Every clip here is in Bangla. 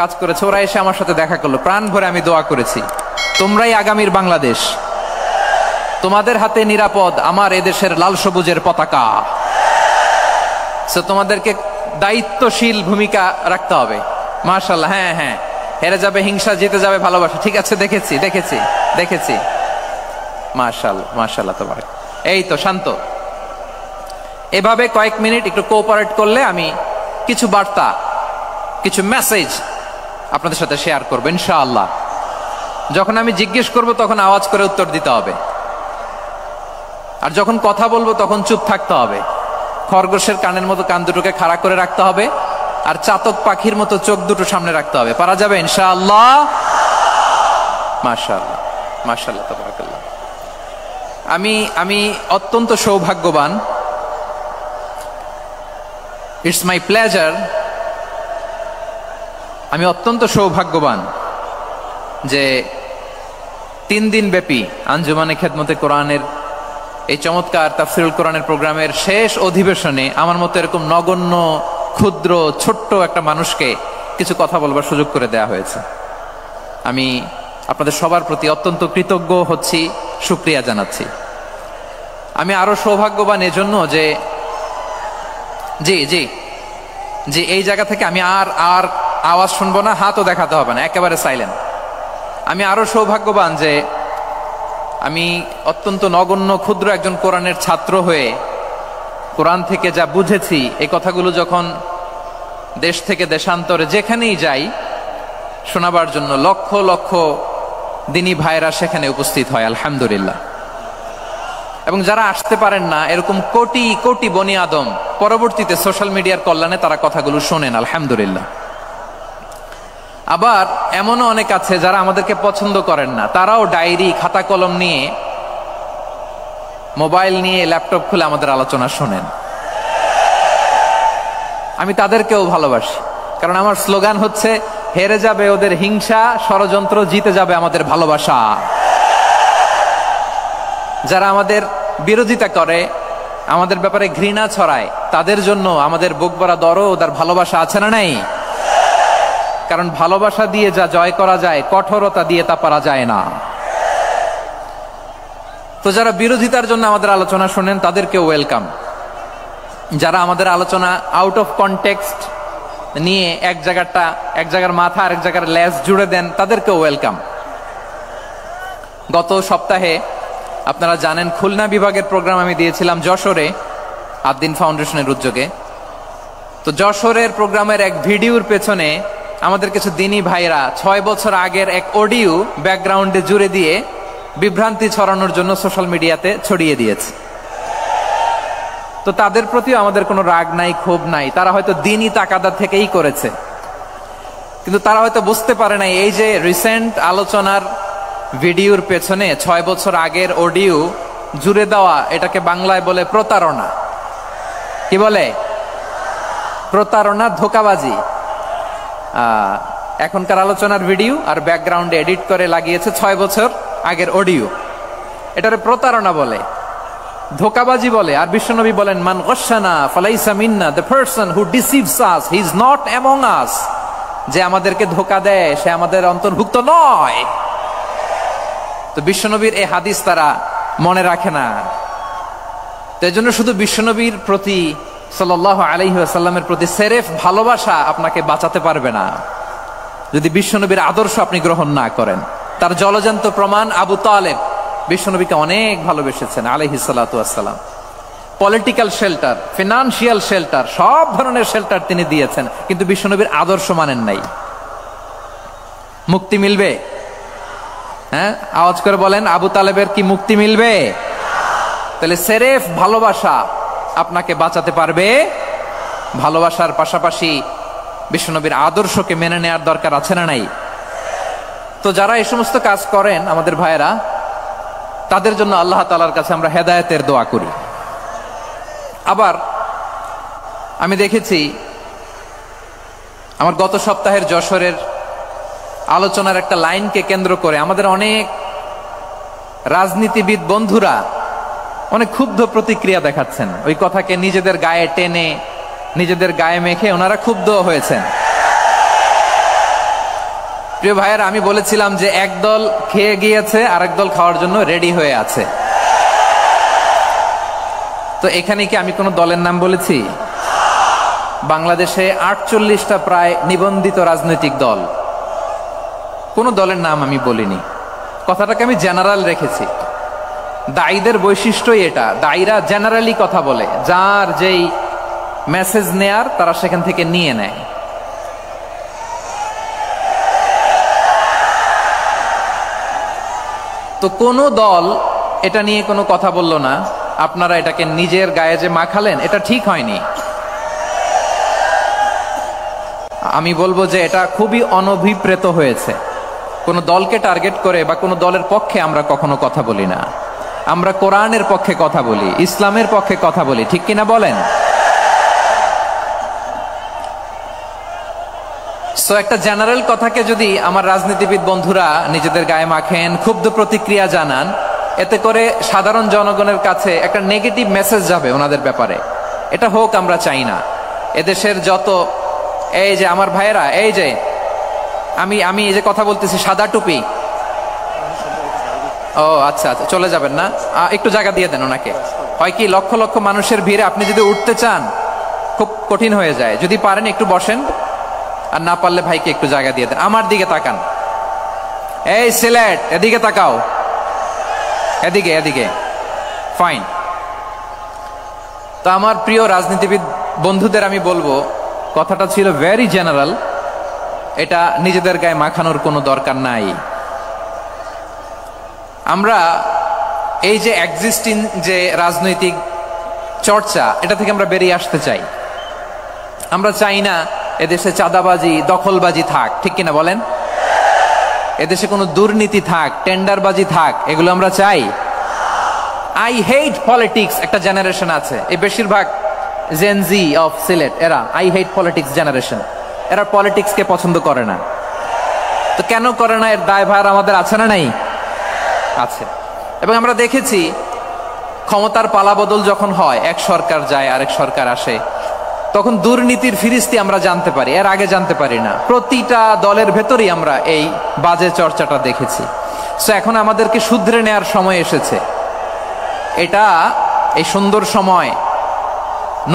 কাজ করেছে, ওরা এসে আমার সাথে দেখা করলো, প্রাণ ভরে আমি দোয়া করেছি, তোমরাই আগামীর বাংলাদেশ, তোমাদের হাতে নিরাপদ আমার এদেশের লাল সবুজের পতাকা। তোমাদেরকে দায়িত্বশীল ভূমিকা রাখতে হবে। মাশাআল্লাহ, হ্যাঁ হ্যাঁ, হেরে যাবে হিংসা, জিতে যাবে ভালোবাসা। ঠিক আছে, দেখেছি দেখেছি দেখেছি। মাশাআল্লাহ মাশাআল্লাহ, তাবারাক। এই তো শান্ত, এভাবে কয়েক মিনিট একটু কোঅপারেট করলে আমি কিছু বার্তা, কিছু মেসেজ আপনাদের সাথে শেয়ার করবো ইনশাআল্লাহ। যখন আমি জিজ্ঞেস করব তখন আওয়াজ করে উত্তর দিতে হবে, আর যখন কথা বলবো তখন চুপ থাকতে হবে। খরগোশের কানের মতো কান দুটোকে খাড়া করে রাখতে হবে, আর চাতক পাখির মতো চোখ দুটো সামনে রাখতে হবে। পারা যাবে ইনশাআল্লাহ? মাশাআল্লাহ মাশাআল্লাহ, তাবারাকাল্লাহ। আমি অত্যন্ত সৌভাগ্যবান, ইটস মাই প্লেজার, আমি অত্যন্ত সৌভাগ্যবান যে 3 দিন ব্যাপী আঞ্জুমানে খেদমতে কোরআনের এই চমৎকার তাফসীরুল কোরআনের প্রোগ্রামের শেষ অধিবেশনে আমার মতো এরকম নগণ্য, ক্ষুদ্র, ছোট্ট একটা মানুষকে কিছু কথা বলবার সুযোগ করে দেয়া হয়েছে। আমি আপনাদের সবার প্রতি অত্যন্ত কৃতজ্ঞ হচ্ছি, শুকরিয়া জানাচ্ছি। আমি আরো সৌভাগ্যবান এজন্য যে জি জি জি এই জায়গা থেকে আমি আর আওয়াজ শুনবো না, হাতও দেখাতে হবে না, একেবারে সাইলেন্ট। আমি আরো সৌভাগ্যবান যে আমি অত্যন্ত নগণ্য, ক্ষুদ্র একজন কোরআনের ছাত্র হয়ে কোরআন থেকে যা বুঝেছি, এই কথাগুলো যখন দেশ থেকে দেশান্তরে যেখানেই যাই শোনাবার জন্য লক্ষ লক্ষ দিনী ভাইরা সেখানে উপস্থিত হয়, আলহামদুলিল্লাহ। এবং যারা আসতে পারেন না, এরকম কোটি কোটি বনি আদম পরবর্তীতে সোশ্যাল মিডিয়ার কল্যাণে তারা কথাগুলো শোনেন, আলহামদুলিল্লাহ। আবার এমনও অনেক আছে যারা আমাদেরকে পছন্দ করেন না, তারাও ডায়েরি, খাতা কলম নিয়ে, মোবাইল নিয়ে, ল্যাপটপ খুলে আমাদের আলোচনা শোনেন। আমি তাদেরকেও ভালোবাসি, কারণ আমার স্লোগান হচ্ছে, হেরে যাবে ওদের হিংসা, ষড়যন্ত্র, জিতে যাবে আমাদের ভালোবাসা। যারা আমাদের বিরোধিতা করে, আমাদের ব্যাপারে ঘৃণা ছড়ায়, তাদের জন্য আমাদের বুক ভরা দরদ আর ভালোবাসা আছে না নাই? কারণ ভালোবাসা দিয়ে যা জয় করা যায়, কঠোরতা দিয়ে তা পারা যায় না। তো যারা বিরোধিতার জন্য আমাদের আলোচনা শোনেন তাদেরকে ওয়েলকাম। যারা আমাদের আলোচনা আউট অফ কনটেক্সট নিয়ে এক জায়গার মাথা আর এক জায়গার লেজ জুড়ে দেন, তাদেরকেও ওয়েলকাম। গত সপ্তাহে আপনারা জানেন খুলনা বিভাগের প্রোগ্রাম আমি দিয়েছিলাম যশোরে, আদ্দিন ফাউন্ডেশনের উদ্যোগে। তো যশোরের প্রোগ্রামের এক ভিডিওর পেছনে আমাদের কিছু দিনী ভাইরা 6 বছর আগের এক অডিও ব্যাকগ্রাউন্ডে জুড়ে দিয়ে বিভ্রান্তি ছড়ানোর জন্য সোশ্যাল মিডিয়াতে ছড়িয়ে দিয়েছে। তো তাদের প্রতিও আমাদের কোনো রাগ নাই, ক্ষোভ নাই। তারা হয়তো দিনী তাকাদা থেকেই করেছে, কিন্তু তারা হয়তো বুঝতে পারে নাই এই যে রিসেন্ট আলোচনার ভিডিওর পেছনে 6 বছর আগের অডিও জুড়ে দেওয়া, এটাকে বাংলায় বলে প্রতারণা। কি বলে? প্রতারণা, ধোঁকাবাজি। এখনকার আলোচনার ভিডিও আর ব্যাকগ্রাউন্ডে এডিট করে লাগিয়েছে 6 বছর আগের অডিও। এটারে প্রতারণা বলে, ধোঁকাবাজি বলে। আর বিশ্বনবী বলেন, মান গশানা ফালাইসা মিন্না, the person who deceives us he is not among us. যে আমাদেরকে ধোঁকা দেয় সে আমাদের অন্তর্ভুক্ত নয়। তো বিশ্বনবীর এই হাদিস তারা মনে রাখে না। তো এই জন্য শুধু বিশ্বনবীর প্রতি সাল্লাল্লাহু আলাইহি ওয়াসাল্লামের প্রতি সেরেফ ভালোবাসা আপনাকে বাঁচাতে পারবে না যদি বিশ্বনবীর আদর্শ আপনি গ্রহণ না করেন। তার জলজান্ত প্রমাণ, আবু তালেব বিশ্বনবীকে অনেক ভালোবেসেছেন আলাইহিস সালাতু ওয়াসসালাম। পলিটিক্যাল শেল্টার, ফিনান্সিয়াল শেল্টার, সব ধরনের শেল্টার তিনি দিয়েছেন, কিন্তু বিশ্বনবীর আদর্শ মানেন নাই। মুক্তি মিলবে? হ্যাঁ, আওয়াজ করে বলেন, আবু তালেবের কি মুক্তি মিলবে? তাহলে সেরেফ ভালোবাসা আপনাকে বাঁচাতে পারবে। ভালোবাসার পাশাপাশি বিশ্বনবীর আদর্শকে মেনে নেওয়ার দরকার আছে না নাই? তো যারা এই সমস্ত কাজ করেন আমাদের ভাইয়েরা, তাদের জন্য আল্লাহ তাআলার কাছে আমরা হেদায়েতের দোয়া করি। আবার আমি দেখেছি আমার গত সপ্তাহের যশোরের আলোচনার একটা লাইনকে কেন্দ্র করে আমাদের অনেক রাজনীতিবিদ বন্ধুরা অনেক ক্ষুব্ধ প্রতিক্রিয়া দেখাচ্ছেন। ওই কথাকে নিজেদের গায়ে টেনে, নিজেদের গায়ে মেখে ওনারা ক্ষুব্ধ হয়েছেন। প্রিয় ভাইয়েরা, আমি বলেছিলাম যে একদল খেয়ে গিয়েছে, আরেক দল খাওয়ার জন্য রেডি হয়ে আছে। তো এখানে কি আমি কোন দলের নাম বলেছি? বাংলাদেশে 48টা প্রায় নিবন্ধিত রাজনৈতিক দল, কোন দলের নাম আমি বলিনি। কথাটাকে আমি জেনারেল রেখেছি। দায়ীদের বৈশিষ্ট্যই এটা, দায়ীরা জেনারেলি কথা বলে, যার যেই মেসেজ নেয়ার তারা সেখান থেকে নিয়ে নেয়। তো কোন দল এটা নিয়ে কোনো কথা বলল না, আপনারা এটাকে নিজের গায়ে যে মাখালেন, এটা ঠিক হয়নি। আমি বলবো যে এটা খুবই অনভিপ্রেত হয়েছে। কোন দলকে টার্গেট করে বা কোন দলের পক্ষে আমরা কখনো কথা বলি না। আমরা কোরআনের পক্ষে কথা বলি, ইসলামের পক্ষে কথা বলি, ঠিক কিনা বলেন? সো একটা জেনারেল কথাকে যদি আমার রাজনীতিবিদ বন্ধুরা নিজেদের গায়ে মাখেন, ক্ষুব্ধ প্রতিক্রিয়া জানান, এতে করে সাধারণ জনগণের কাছে একটা নেগেটিভ মেসেজ যাবে ওনাদের ব্যাপারে। এটা হোক আমরা চাই না। এদেশের যত এই যে আমার ভাইয়েরা, এই যে আমি এই যে কথা বলতেছি, সাদা টুপি, ও আচ্ছা আচ্ছা, চলে যাবেন না? একটু জায়গা দিয়ে দেন ওনাকে। হয় কি, লক্ষ লক্ষ মানুষের ভিড়ে আপনি যদি উঠতে চান খুব কঠিন হয়ে যায়। যদি পারেন একটু বসেন, আর না পারলে ভাইকে একটু জায়গা দিয়ে দেন। আমার দিকে তাকান, এই সিলেট, এদিকে তাকাও, এদিকে এদিকে, ফাইন। তো আমার প্রিয় রাজনীতিবিদ বন্ধুদের আমি বলবো, কথাটা ছিল ভেরি জেনারেল, এটা নিজেদের গায়ে মাখানোর কোনো দরকার নাই। আমরা এই যে এক্সিস্টিং যে রাজনৈতিক চর্চা, এটা থেকে আমরা বেরিয়ে আসতে চাই। আমরা চাই না এদেশে চাঁদাবাজি, দখলবাজি থাক, ঠিক কিনা বলেন? এদেশে কোনো দুর্নীতি থাক, টেন্ডারবাজি থাক, এগুলো আমরা চাই। আই হেট পলিটিক্স একটা জেনারেশন আছে, এই বেশিরভাগ জেনজি অফ সিলেট, এরা আই হেট পলিটিক্স জেনারেশন। এরা পলিটিক্সকে পছন্দ করে না। তো কেন করে না, এর দায়ভার আমাদের আছে না নাই? আছে। এবং আমরা দেখেছি ক্ষমতার পালাবদল যখন হয়, এক সরকার যায় আরেক সরকার আসে, তখন দুর্নীতির ফিরিস্তি আমরা জানতে পারি, এর আগে জানতে পারি না। প্রতিটা দলের ভেতরেই আমরা এই বাজে চর্চাটা দেখেছি। সো এখন আমাদেরকে শুধরে নেয়ার সময় এসেছে। এটা এই সুন্দর সময়,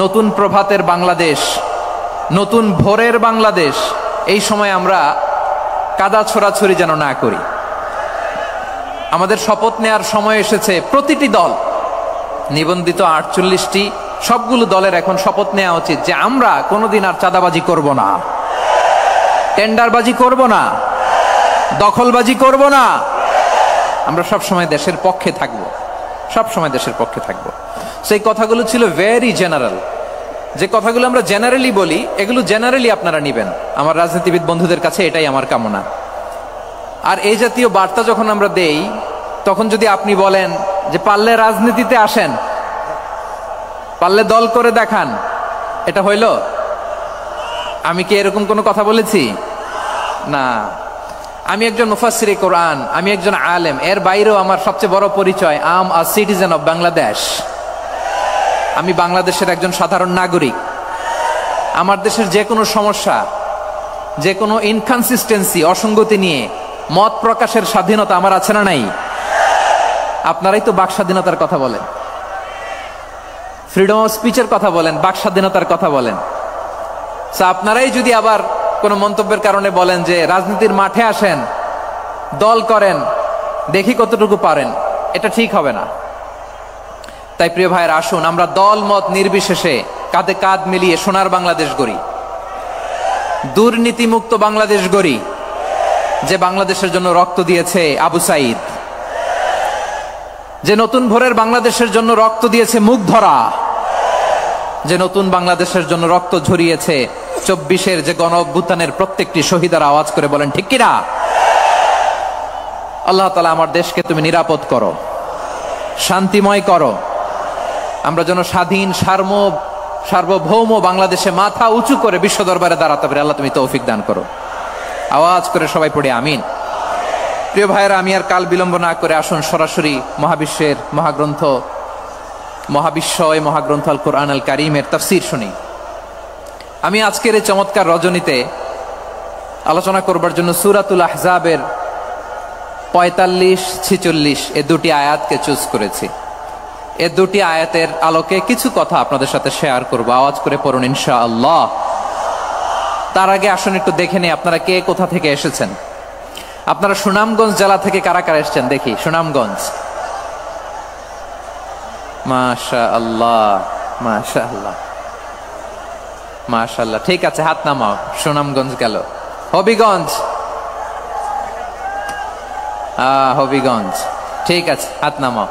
নতুন প্রভাতের বাংলাদেশ, নতুন ভোরের বাংলাদেশ, এই সময় আমরা কাদা ছোড়াছড়ি যেন না করি। আমাদের শপথ নেয়ার সময় এসেছে। প্রতিটি দল, নিবন্ধিত 48টি, সবগুলো দলের এখন শপথ নেওয়া উচিত যে আমরা কোনোদিন আর চাঁদাবাজি করব না, টেন্ডারবাজি করব না, দখলবাজি করব না। আমরা সবসময় দেশের পক্ষে থাকব, সবসময় দেশের পক্ষে থাকব। সেই কথাগুলো ছিল ভেরি জেনারেল। যে কথাগুলো আমরা জেনারেলি বলি, এগুলো জেনারেলি আপনারা নিবেন। আমার রাজনীতিবিদ বন্ধুদের কাছে এটাই আমার কামনা। আর এই জাতীয় বার্তা যখন আমরা দেই, তখন যদি আপনি বলেন যে পারলে রাজনীতিতে আসেন, পারলে দল করে দেখান, এটা হইল? আমি কি এরকম কোনো কথা বলেছি? না। আমি একজন মুফাসসিরে কোরআন, আমি একজন আলেম, এর বাইরেও আমার সবচেয়ে বড় পরিচয় আম আ সিটিজেন অফ বাংলাদেশ। আমি বাংলাদেশের একজন সাধারণ নাগরিক। আমার দেশের যে কোনো সমস্যা, যে কোনো ইনকনসিস্টেন্সি, অসঙ্গতি নিয়ে মত প্রকাশের স্বাধীনতা আমার আছে না নাই? আপনারাই তো বাক স্বাধীনতার কথা বলেন, ফ্রিডম অফ স্পিচের কথা বলেন, বাক স্বাধীনতার কথা বলেন। আপনারাই যদি আবার কোন মন্তব্যের কারণে বলেন যে রাজনীতির মাঠে আসেন, দল করেন, দেখি কতটুকু পারেন, এটা ঠিক হবে না। তাই প্রিয় ভাইয়ের, আসুন আমরা দল মত নির্বিশেষে কাঁধে কাঁধ মিলিয়ে সোনার বাংলাদেশ গড়ি, দুর্নীতিমুক্ত বাংলাদেশ গড়ি, যে বাংলাদেশের জন্য রক্ত দিয়েছে আবু সাইদ, যে নতুন ভোরের বাংলাদেশের জন্য রক্ত দিয়েছে মুগ্ধরা, যে নতুন বাংলাদেশের জন্য রক্ত ঝরিয়েছে 24-এর যে গণ অভ্যুত্থানের প্রত্যেকটি শহীদের আওয়াজ করে বলেন ঠিক কিনা? আল্লাহ তাআলা আমার দেশকে তুমি নিরাপদ করো, শান্তিময় করো। আমরা যেন স্বাধীন সার্বভৌম বাংলাদেশে মাথা উঁচু করে বিশ্ব দরবারে দাঁড়াতে পারি। আল্লাহ তুমি তৌফিক দান করো। আওয়াজ করে সবাই পড়ে আমিন। প্রিয় ভাইয়েরা, আমি আর কাল বিলম্ব না করে আসুন সরাসরি মহাবিশ্বের মহাগ্রন্থ, মহাগ্রন্থ আল কোরআন আল কারীমের তাফসীর শুনি। আমি আজকের এই চমৎকার রজনীতে আলোচনা করবার জন্য সূরাতুল আহজাবের 45-46 এই দুটি আয়াতকে চুজ করেছি। এই দুটি আয়াতের আলোকে কিছু কথা আপনাদের সাথে শেয়ার করব। আওয়াজ করে পড়ুন ইনশাআল্লাহ। তার আগে আসুন একটু দেখে নেই আপনারা কে কোথা থেকে এসেছেন। আপনারা সুনামগঞ্জ জেলা থেকে কারা কারা এসেছেন দেখি। সুনামগঞ্জ, মাশাআল্লাহ মাশাআল্লাহ মাশাআল্লাহ। ঠিক আছে, হাত নামাও। সুনামগঞ্জ গেল। হবিগঞ্জ, হবিগঞ্জ, ঠিক আছে, হাত নামাও।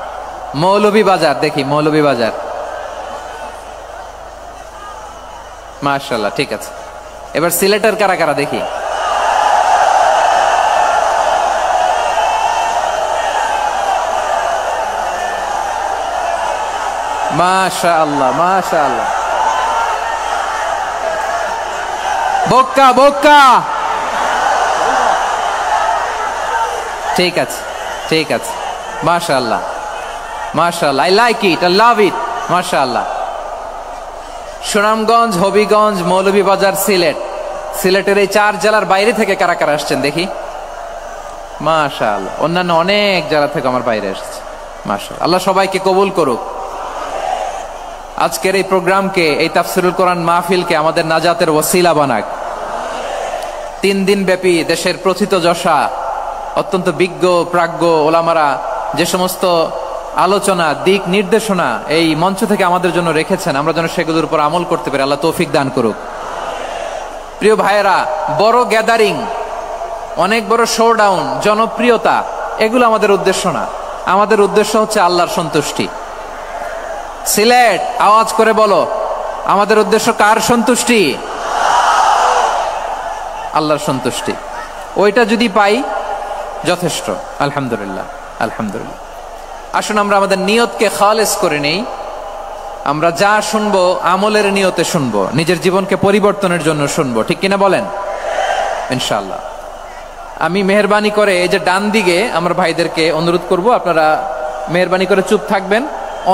মৌলভীবাজার দেখি, মৌলভীবাজার, মাশাআল্লাহ, ঠিক আছে। এবার সিলেটের কারা কারা দেখি। মাশাআল্লাহ মাশাআল্লাহ। বক্কা বক্কা, ঠিক আছে ঠিক আছে, মাশাআল্লাহ মাশাআল্লাহ, I like it, I love it, মাশাআল্লাহ। সুনামগঞ্জ, হবিগঞ্জ, মৌলভীবাজার, সিলেট। সিলেটের এই 4 জেলার বাইরে থেকে কারা কারা আসছেন দেখি। মাশাআল্লাহ, অন্যান্য অনেক জেলা থেকে আমার বাইরে এসেছে, মাশাআল্লাহ। আল্লাহ সবাইকে কবুল করুক। আজকের এই প্রোগ্রামকে, এই তাফসিরুল কোরআন মাহফিলকে আমাদের নাজাতের ওসিলা বানাক। 3 দিন ব্যাপী দেশের প্রথিতযশা অত্যন্ত বিজ্ঞ প্রাজ্ঞ ওলামারা যে সমস্ত আলোচনা, দিক নির্দেশনা এই মঞ্চ থেকে আমাদের জন্য রেখেছেন, আমরা যেন সেগুলোর উপর আমল করতে পারি। আল্লাহ তৌফিক দান করুক। প্রিয় ভাইয়েরা, বড় গ্যাদারিং, অনেক বড় শোডাউন, জনপ্রিয়তা, এগুলো আমাদের উদ্দেশ্য না। আমাদের উদ্দেশ্য হচ্ছে আল্লাহর সন্তুষ্টি। সিলেট, আওয়াজ করে বলো, আমাদের উদ্দেশ্য কার সন্তুষ্টি? আল্লাহর সন্তুষ্টি। ওইটা যদি পাই যথেষ্ট, আলহামদুলিল্লাহ আলহামদুলিল্লাহ। আসুন আমরা আমাদের নিয়তকে খালেস করে নেই। আমরা যা শুনবো আমলের নিয়তে শুনবো, নিজের জীবনকে পরিবর্তনের জন্য শুনবো, ঠিক কিনা বলেন? ইনশাআল্লাহ। আমি মেহরবানি করে এই যে ডান দিকে আমার ভাইদেরকে অনুরোধ করব, আপনারা মেহরবানি করে চুপ থাকবেন।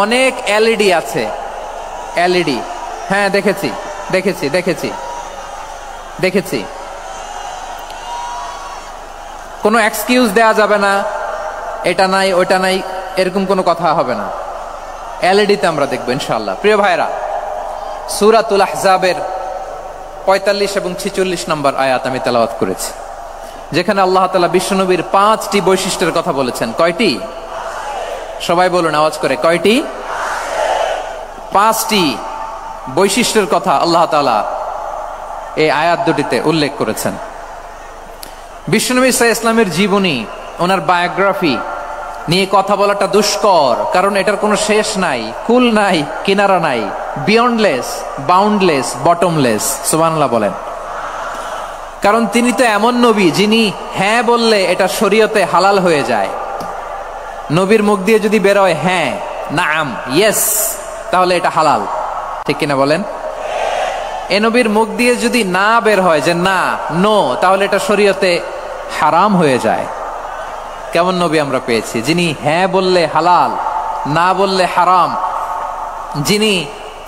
অনেক এলইডি আছে, এলইডি, হ্যাঁ দেখেছি দেখেছি দেখেছি দেখেছি। কোনো এক্সকিউজ দেয়া যাবে না, এটা নাই ওইটা নাই, এরকম কোনো কথা হবে না। এলইডিতে আমরা দেখবো ইনশাআল্লাহ। প্রিয় ভাইরা, সূরাতুল আহজাবের 45 এবং 46 নম্বর আয়াত আমি তেলাওয়াত করেছি, যেখানে আল্লাহ তাআলা বিশ্বনবীর 5টি বৈশিষ্ট্যের কথা বলেছেন। কয়টি? সবাই বলুন আওয়াজ করে, কয়টি? 5টি বৈশিষ্ট্যের কথা আল্লাহ তাআলা এই আয়াত দুটিতে উল্লেখ করেছেন। বিশ্বনবী সাল্লাল্লাহু আলাইহি ওয়াসাল্লামের জীবনী, ওনার বায়োগ্রাফি নিয়ে কথা বলাটা দুষ্কর, কারণ এটার কোনো শেষ নাই, কুল নাই, কিনারা নাই, বিয়ন্ডলেস, বাউন্ডলেস, বটমলেস। সুবহানাল্লাহ বলেন। কারণ তিনি তো এমন নবী যিনি হ্যাঁ বললে এটা শরীয়তে হালাল হয়ে যায়। নবীর মুখ দিয়ে যদি বেরোয় হ্যাঁ, নাম, ইয়েস, তাহলে এটা হালাল, ঠিক কিনা বলেন? এ নবীর মুখ দিয়ে যদি না বের হয় যে না, নো, তাহলে এটা শরীয়তে হারাম হয়ে যায়। কেমন নবী আমরা পেয়েছি, যিনি হ্যাঁ বললে হালাল, না বললে হারাম, যিনি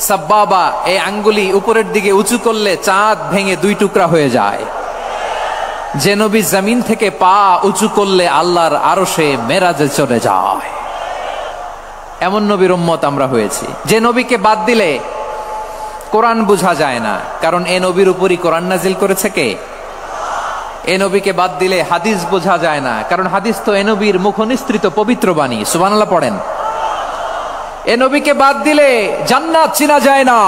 সাব্বাবা, এই আঙ্গুলি উপরের দিকে উঁচু করলে চাঁদ ভেঙে 2 টুকরা হয়ে যায়, যে নবী জমিন থেকে পা উঁচু করলে আল্লাহর আরশে মেরাজে চলে যায়, এমন নবীর উম্মত আমরা হয়েছি। যে নবীকে বাদ দিলে কোরআন বোঝা যায় না, কারণ এ নবীর উপরই কোরআন নাজিল করেছে কে? এ নবীকে বাদ দিলে হাদিস বোঝা যায় না, কারণ হাদিস তো এ নবীর মুখনিসৃত পবিত্র বাণী। সুবহানাল্লাহ পড়েন। এ নবীকে বাদ দিলে জান্নাত চিনা যায় না,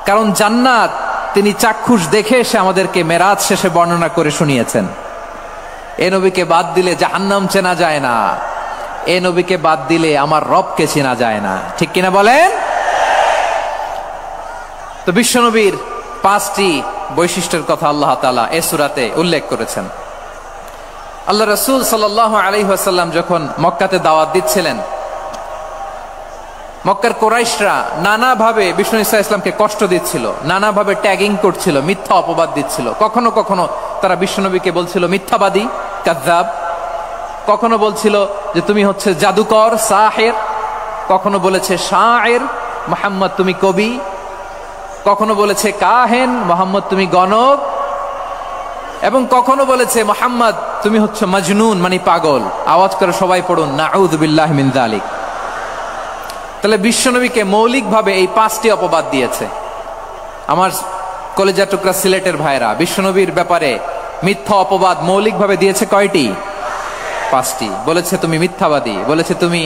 কারণ জান্নাত তিনি চাক্ষুষ দেখে এসে আমাদেরকে মেরাজ শেষে বর্ণনা করে শুনিয়েছেন। এ নবীকে বাদ দিলে জাহান্নাম চেনা যায় না, এ নবীকে বাদ দিলে আমার রবকে চেনা যায় না, ঠিক কিনা বলেন? তো বিশ্বনবীর 5টি বৈশিষ্ট্যের কথা আল্লাহ তাআলা এই সূরাতে উল্লেখ করেছেন। আল্লাহ রাসূল সাল্লাল্লাহু আলাইহি ওয়াসাল্লাম যখন মক্কাতে দাওয়াত দিচ্ছিলেন, মক্কার কুরাইশরা নানাভাবে বিষ্ণু ঈসা ইসলামকে কষ্ট দিচ্ছিল, নানাভাবে ট্যাগিং করছিল, মিথ্যা অপবাদ দিচ্ছিল। কখনো কখনো তারা বিশ্বনবীকে বলছিল মিথ্যাবাদী, কাযযাব। কখনো বলছিল যে তুমি হচ্ছে জাদুকর, সাহির। কখনো বলেছে শায়ের, মুহাম্মদ তুমি কবি। কখনো বলেছে কাহেন, মুহাম্মদ তুমি গণক। এবং কখনো বলেছে মুহাম্মদ তুমি হচ্ছে মাজনুন মানে পাগল। আওয়াজ করে সবাই পড়ুন নাউযু বিল্লাহি মিন যালিক। তাহলে বিশ্বনবীকে মৌলিকভাবে এই 5টি অপবাদ দিয়েছে। আমার কলেজা টুকরা সিলেটের ভাইরা, বিশ্বনবীর ব্যাপারে মিথ্যা অপবাদ মৌলিকভাবে দিয়েছে কয়টি? 5টি। বলেছে তুমি মিথ্যাবাদী, বলেছে তুমি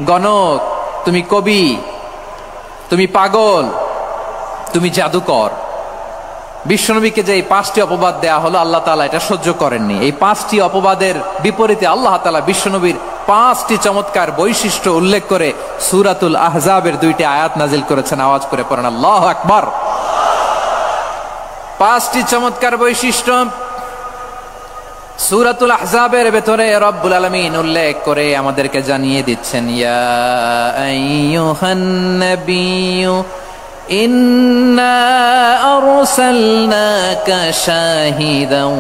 গণক, তুমি কবি, তুমি পাগল, তুমি জাদুকর। বিশ্বনবীকে যে এই 5টি অপবাদ দেয়া হলো, আল্লাহ তাআলা এটা সহ্য করেননি। এই 5টি অপবাদের বিপরীতে আল্লাহ তাআলা বিশ্বনবীর 5টি চমৎকার বৈশিষ্ট্য উল্লেখ করে সূরাতুল আহজাবের 2টি আয়াত নাজিল করেছেন। আওয়াজ করে পড়েন আল্লাহু আকবার। 5টি চমৎকার বৈশিষ্ট্য সূরাতুল আহজাবের ভেতরে রব্বুল আলামিন উল্লেখ করে আমাদেরকে জানিয়ে দিচ্ছেন, ইয়া আইয়ুহান নাবিয়্যু ইন্না আরসালনাকা শাহিদান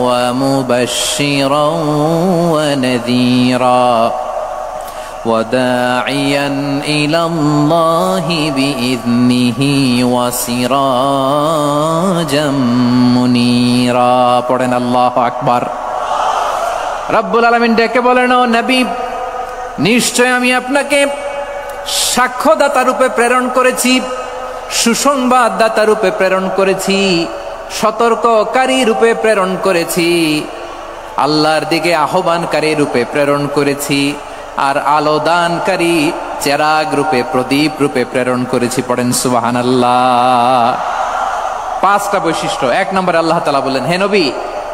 ওয়া মুবাশশিরান ওয়া নাযীরা ওয়া দাঈয়ান ইলাল্লাহি বিইذনিহি ওয়া সিরাজাম মুনীরা। পড়েন আল্লাহু আকবার। রব্বুল আলামিন ডেকে বলেন, ও নবী, নিশ্চয় আমি আপনাকে সাক্ষ্যদাতা রূপে প্রেরণ করেছি, সুসংবাদদাতা রূপে প্রেরণ করেছি, সতর্ককারী রূপে প্রেরণ করেছি, আল্লাহর দিকে আহ্বানকারী রূপে প্রেরণ করেছি, আর আলোদানকারী চেরাগ রূপে, প্রদীপ রূপে প্রেরণ করেছি। পড়েন সুবহানাল্লাহ। 5টা বৈশিষ্ট্য। 1 নম্বরে আল্লাহ তাআলা বলেন, হে নবী,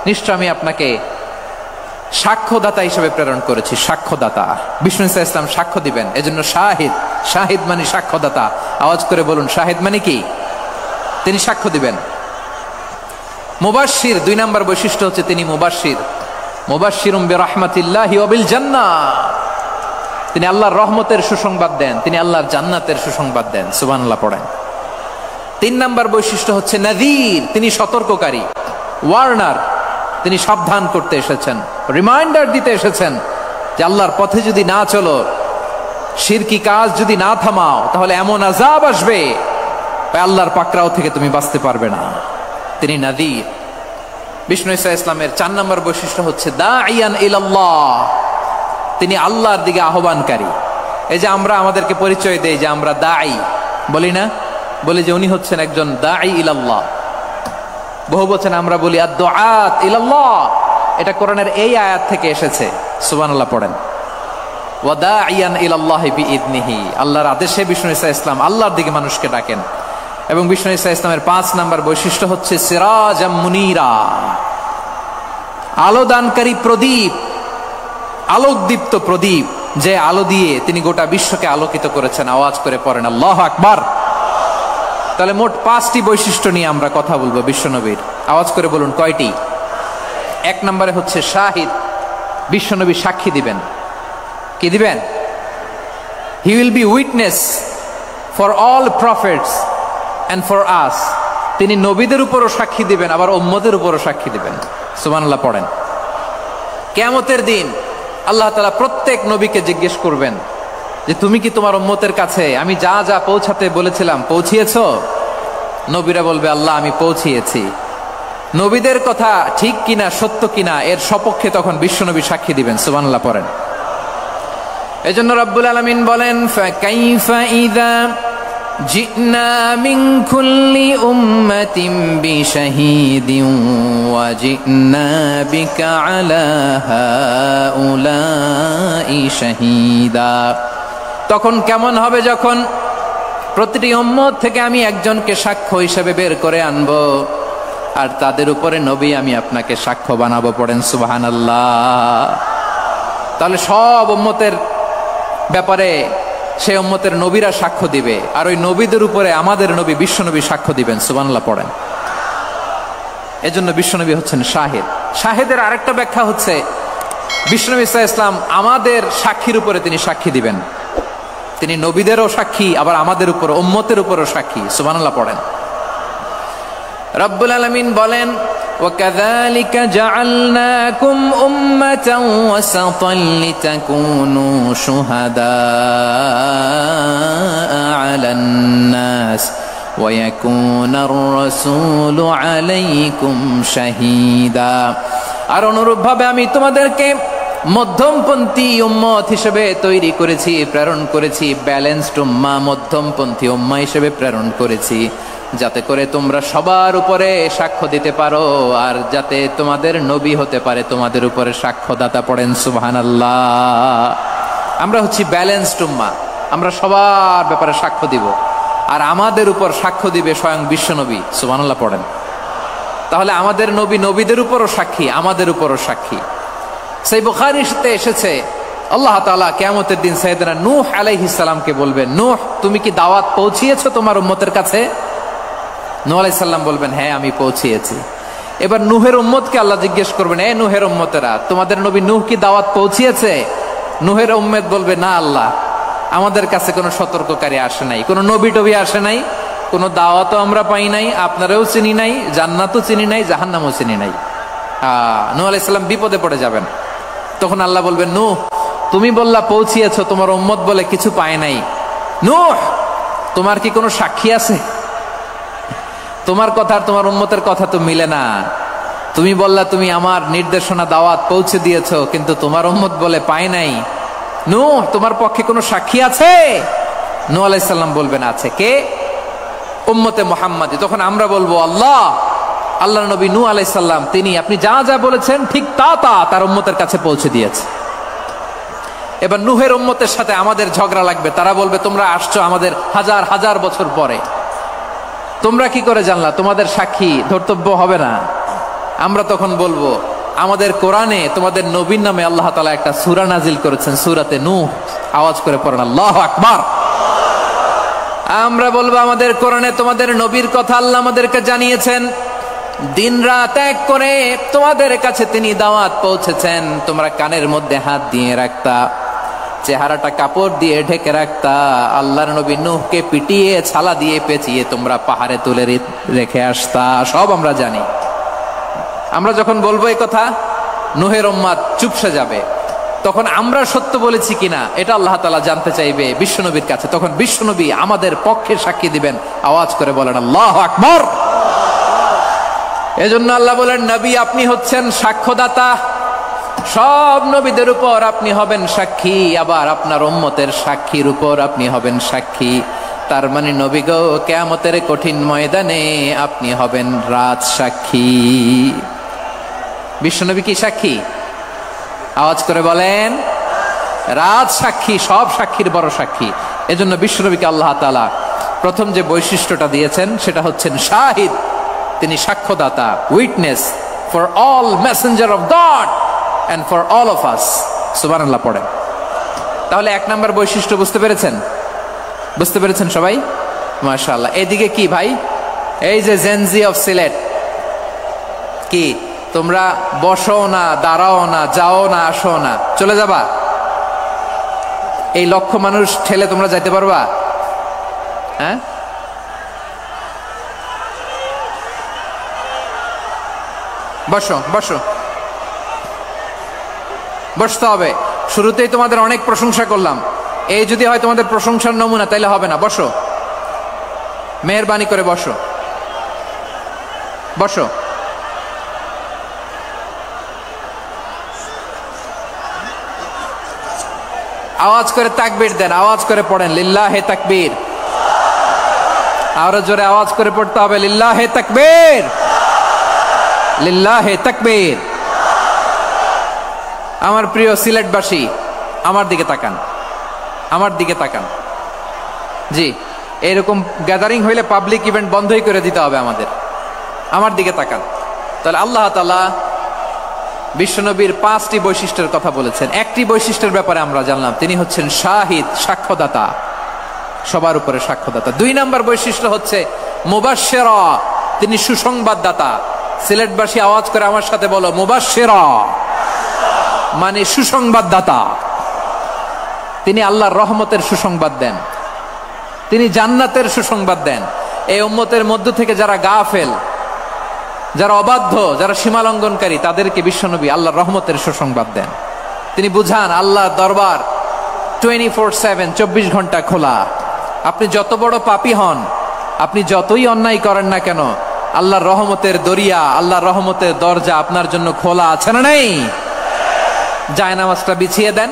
নিশ্চয় আমি আপনাকে সাক্ষ্যদাতা হিসেবে প্রেরণ করেছি। সাক্ষ্যদাতা, বিষ্ণু ইসা ইসলাম সাক্ষ্য দিবেন, এজন্য শাহিদ। শাহিদ মানে সাক্ষ্যদাতা। আওয়াজ করে বলুন শাহিদ মানে কি? তিনি সাক্ষ্য দিবেন। মুবাশশির, 2 নম্বর বৈশিষ্ট্য হচ্ছে তিনি মুবাশশির। মুবাশশিরুম বিরাহমাতিল্লাহি ওয়া বিল জান্নাহ, তিনি আল্লাহর রহমতের সুসংবাদ দেন, তিনি আল্লাহর জান্নাতের সুসংবাদ দেন। সুবহানাল্লাহ পড়েন। 3 নম্বর বৈশিষ্ট্য হচ্ছে নাযীর, তিনি সতর্ককারী, ওয়ার্নার, তিনি সাবধান করতে এসেছেন, রিমাইন্ডার দিতে এসেছেন যে আল্লাহর পথে যদি না চলো, শিরকি কাজ যদি না থামাও, তাহলে এমন আযাব আসবে আল্লাহর পাকড়াও থেকে তুমি বাঁচতে পারবে না। তিনি নাযীর। বিষ্ণু ইসা ইসলামের 4 নম্বর বৈশিষ্ট্য হচ্ছে দাঈয়ান ইলাল্লাহ, তিনি আল্লাহর দিকে আহ্বানকারী। এই যে আমরা আমাদেরকে পরিচয় দেই যে আমরা দাঈ, বলি না? বলি যে উনি হচ্ছেন একজন দাঈ ইলাল্লাহ। বহু বচনে আমরা বলি আদ-দুআত ইলাল্লাহ। এটা কোরআনের এই আয়াত থেকে এসেছে। সুবহানাল্লাহ পড়েন। ওয়া দাঈয়ান ইলাল্লাহি বিইذনিহি, আল্লাহর আদেশে বিষ্ণু ইসা ইসলাম আল্লাহর দিকে মানুষকে ডাকেন। এবং বিষ্ণু ইসা ইসলামের 5 নম্বর বৈশিষ্ট্য হচ্ছে সিরাজাম মুনীরা, আলোদানকারী প্রদীপ, আলোকদীপ্ত প্রদীপ, যে আলো দিয়ে তিনি গোটা বিশ্বকে আলোকিত করেছেন। আওয়াজ করে পড়েন আল্লাহু আকবার। তাহলে মোট 5টি বৈশিষ্ট্য নিয়ে আমরা কথা বলবো বিশ্বনবীর। আওয়াজ করে বলুন কয়টি? 1 নম্বরে হচ্ছে শাহিদ, বিশ্বনবী সাক্ষী দিবেন। কি দিবেন? He will be witness for all prophets and for us. তিনি নবীদের উপরও সাক্ষী দিবেন, আবার উম্মতের উপরও সাক্ষী দিবেন। সুবহানাল্লাহ পড়েন। কিয়ামতের দিন আল্লাহ তাআলা প্রত্যেক নবীকে জিজ্ঞেস করবেন যে তুমি কি তোমার উম্মতের কাছে আমি যা যা পৌঁছাতে বলেছিলাম পৌঁছিয়েছো? নবীরা বলবে আল্লাহ আমি পৌঁছিয়েছি। নবীদের কথা ঠিক কিনা, সত্য কিনা, এর সপক্ষে তখন বিশ্বনবী সাক্ষী দিবেন। সুবহানাল্লাহ পড়েন। এজন্য রব্বুল আলামিন বলেন, ফাকাইফা ইযা জিনা মিন কুল্লি উম্মাতিন বিশাহীদিন ওয়া জিনা বিকা আলা হাউলাই শাহীদা। তখন কেমন হবে যখন প্রতিটি উম্মত থেকে আমি একজনকে সাক্ষ্য হিসেবে বের করে আনবো, আর তাদের উপরে নবী আমি আপনাকে সাক্ষ্য বানাবো। পড়েন সুবহানাল্লাহ। তাহলে সব উম্মতের ব্যাপারে সেই উম্মতের নবীরা সাক্ষ্য দিবে, আর ওই নবীদের উপরে আমাদের নবী বিশ্বনবী সাক্ষ্য দিবেন। সুবহানাল্লাহ পড়েন। এজন্য বিশ্বনবী হচ্ছেন শাহিদ। শাহিদের আরেকটা ব্যাখ্যা হচ্ছে বিশ্বনবী সাল্লাল্লাহু আলাইহি ওয়াসাল্লাম আমাদের সাক্ষীর উপরে তিনি সাক্ষী দিবেন। তিনি নবীদেরও সাক্ষী, আবার আমাদের উপর উম্মতের উপরও সাক্ষী। সুবহানাল্লাহ পড়েন। রব্বুল আলামিন বলেন, وَكَذَلِكَ جَعَلْنَاكُمْ أُمَّةً وَسَطًا لِتَكُونُوا شُهَدَاءَ عَلَى النَّاسِ ويكون الرسول عليكم شهيدا। আর অনুরূপভাবে আমি তোমাদেরকে মধ্যমপন্থী উম্মত হিসেবে তৈরি করেছি, প্রেরণ করেছি, ব্যালেন্সড উম্মাহ, মধ্যমপন্থী উম্মাহ হিসেবে প্রেরণ করেছি, যাতে করে তোমরা সবার উপরে সাক্ষ্য দিতে পারো, আর যাতে তোমাদের নবী হতে পারে তোমাদের উপরে সাক্ষ্যদাতা। পড়েন সুবহানাল্লাহ। আমরা হচ্ছি ব্যালেন্সড উম্মাহ, আমরা সবার ব্যাপারে সাক্ষ্য দিব, আর আমাদের উপর সাক্ষ্য দিবে স্বয়ং বিশ্বনবী। সুবহানাল্লাহ পড়েন। তাহলে আমাদের নবী নবীদের উপরও সাক্ষী, আমাদের উপরও সাক্ষী। সেই বুখারীতে এসেছে আল্লাহ তাআলা কিয়ামতের দিন সাইয়েদনা নূহ আলাইহিস সালামকে বলবেন, নূহ তুমি কি দাওয়াত পৌঁছিয়েছো তোমার উম্মতের কাছে? নূহ আলাইহিস সালাম বলবেন, হ্যাঁ আমি পৌঁছিয়েছি। এবার নূহের উম্মতকে আল্লাহ জিজ্ঞেস করবেন, এ নূহের উম্মতেরা, তোমাদের নবী নূহ কি দাওয়াত পৌঁছিয়েছে? নূহের উম্মত বলবে, না আল্লাহ, আমাদের কাছে কোনো সতর্ককারী আসে নাই, কোনো নবী টবি আসে নাই, কোনো দাওয়াতও আমরা পাই নাই, আপনারাও চিনি নাই, জান্নাতও চিনি নাই, জাহান্নামও চিনি নাই। নূহ আলাইহিস সালাম বিপদে পড়ে যাবেন। তখন আল্লাহ বলবেন, নূহ তুমি বললা পৌঁছিয়েছো, তোমার উম্মত বলে কিছু পায় নাই। নূহ তোমার কি কোনো সাক্ষী আছে? তোমার কথা আর তোমার উম্মতের কথা তো মিলে না। তুমি বললা তুমি আমার নির্দেশনা দাওয়াত পৌঁছে দিয়েছো, কিন্তু তোমার উম্মত বলে পায় নাই। নূহ তোমার পক্ষে কোনো সাক্ষী আছে? নূহ আলাইহিস সালাম বলবেন, আছে। কে? উম্মতে মুহাম্মাদি। তখন আমরা বলবো, আল্লাহ নবী নূহ আলাইহিস সালাম তিনি আপনি যা যা বলেছেন ঠিক তা তার উম্মতের কাছে পৌঁছে দিয়েছে। এবার নূহের উম্মতের সাথে আমাদের ঝগড়া লাগবে। তারা বলবে, তোমরা আসছো আমাদের হাজার হাজার বছর পরে, তোমরা কি করে জানলা? তোমাদের সাক্ষী ধর্তব্য হবে না। আমরা তখন বলবো, আমাদের কোরআনে তোমাদের নবীর নামে আল্লাহ তাআলা একটা সূরা নাজিল করেছেন, সূরাতে নূহ। আওয়াজ করে পড়েন আল্লাহু আকবার। আমরা বলবো, আমাদের কোরআনে তোমাদের নবীর কথা আল্লাহ আমাদেরকে জানিয়েছেন, দিন রাত এক করে তোমাদের কাছে তিনি দাওয়াত পৌঁছেছেন। তোমরা কানের মধ্যে হাত দিয়ে রাখতা, চেহারাটা কাপড় দিয়ে ঢেকে রাখতা, আল্লাহর নবী নূহকে পিটিয়ে ছালা দিয়ে পেঁচিয়ে তোমরা পাহাড়ে তুলে রেখে আসতা। সব আমরা জানি। আমরা যখন বলবো এই কথা, নূহের উম্মত চুপসে যাবে। তখন আমরা সত্য বলেছি কিনা এটা আল্লাহ তাআলা জানতে চাইবে বিশ্বনবীর কাছে। তখন বিশ্বনবী আমাদের পক্ষে সাক্ষী দিবেন। আওয়াজ করে বলেন আল্লাহু আকবার। এজন্য আল্লাহ বলেন, নবী আপনি হচ্ছেন সাক্ষ্যদাতা, সব নবীদের উপর আপনি হবেন সাক্ষী, আবার আপনার উম্মতের সাক্ষীর উপর আপনি হবেন সাক্ষী। তার মানে নবী গো, কিয়ামতের কঠিন ময়দানে আপনি হবেন রাজ সাক্ষী। বিশ্বনবী কি সাক্ষী? আওয়াজ করে বলেন, রাজ সাক্ষী, সব সাক্ষীর বড় সাক্ষী। এজন্য বিশ্বনবীকে আল্লাহ তাআলা প্রথম যে বৈশিষ্ট্যটা দিয়েছেন সেটা হচ্ছেন শাহিদ। তিনি সাক্ষ্যদাতা, witness for all messenger of God and for all of us. সুবহানাল্লাহ পড়েন। তাহলে এক নাম্বার বৈশিষ্ট্য বুঝতে পেরেছেন? বুঝতে পেরেছেন সবাই? মাশাআল্লাহ। এদিকে কি ভাই, এই যে জেনজি অফ সিলেট, কি তোমরা বসো না, দাঁড়াও না, যাও না, আসো না, চলে যাবা? এই লক্ষ মানুষ ঠেলে তোমরা যাইতে পারবা? হ্যাঁ, বসো বসো, বসতে হবে। শুরুতেই তোমাদের অনেক প্রশংসা করলাম, এই যদি হয় তোমাদের প্রশংসার নমুনা, তাইলে হবে না। বসো, মেহেরবানি করে বসো, বসো। আওয়াজ করে তাকবীর দেন, আওয়াজ করে পড়েন লিল্লাহে তাকবীর। আরো জোরে আওয়াজ করে পড়তে হবে, লিল্লাহে তাকবীর, লিল্লাহে তাকবীর। আমার প্রিয় সিলেটবাসী, আমার দিকে তাকান, আমার দিকে তাকান। জি, এরকম গ্যাদারিং হইলে পাবলিক ইভেন্ট বন্ধই করে দিতে হবে আমাদের। আমার দিকে তাকান। তাহলে আল্লাহ তাআলা বিশ্বনবীর 5টি বৈশিষ্ট্যের কথা বলেছেন। একটি বৈশিষ্ট্যের ব্যাপারে আমরা জানলাম, তিনি হচ্ছেন শাহিদ, সাক্ষ্যদাতা, সবার উপরে সাক্ষ্যদাতা। 2 নাম্বার বৈশিষ্ট্য হচ্ছে মুবাশশিরা, তিনি সুসংবাদদাতা। সিলেটবাসী আওয়াজ করে আমার সাথে বলো, মুবাশশিরা মানে সুসংবাদদাতা। তিনি আল্লাহর রহমতের সুসংবাদ দেন, তিনি জান্নাতের সুসংবাদ দেন। এই উম্মতের মধ্য থেকে যারা গাফেল, যারা অবাধ্য, যারা সীমালঙ্ঘনকারী, তাদেরকে বিশ্বনবী আল্লাহর রহমতের সুসংবাদ দেন। তিনি বুঝান আল্লাহর দরবার 24/7, 24 ঘন্টা খোলা। আপনি যত বড় পাপী হন, আপনি যতই অন্যায় করেন না কেন, আল্লাহর রহমতের দরিয়া, আল্লাহর রহমতের দরজা আপনার জন্য খোলা আছে না নেই? জায়নামাজটা বিছিয়ে দেন,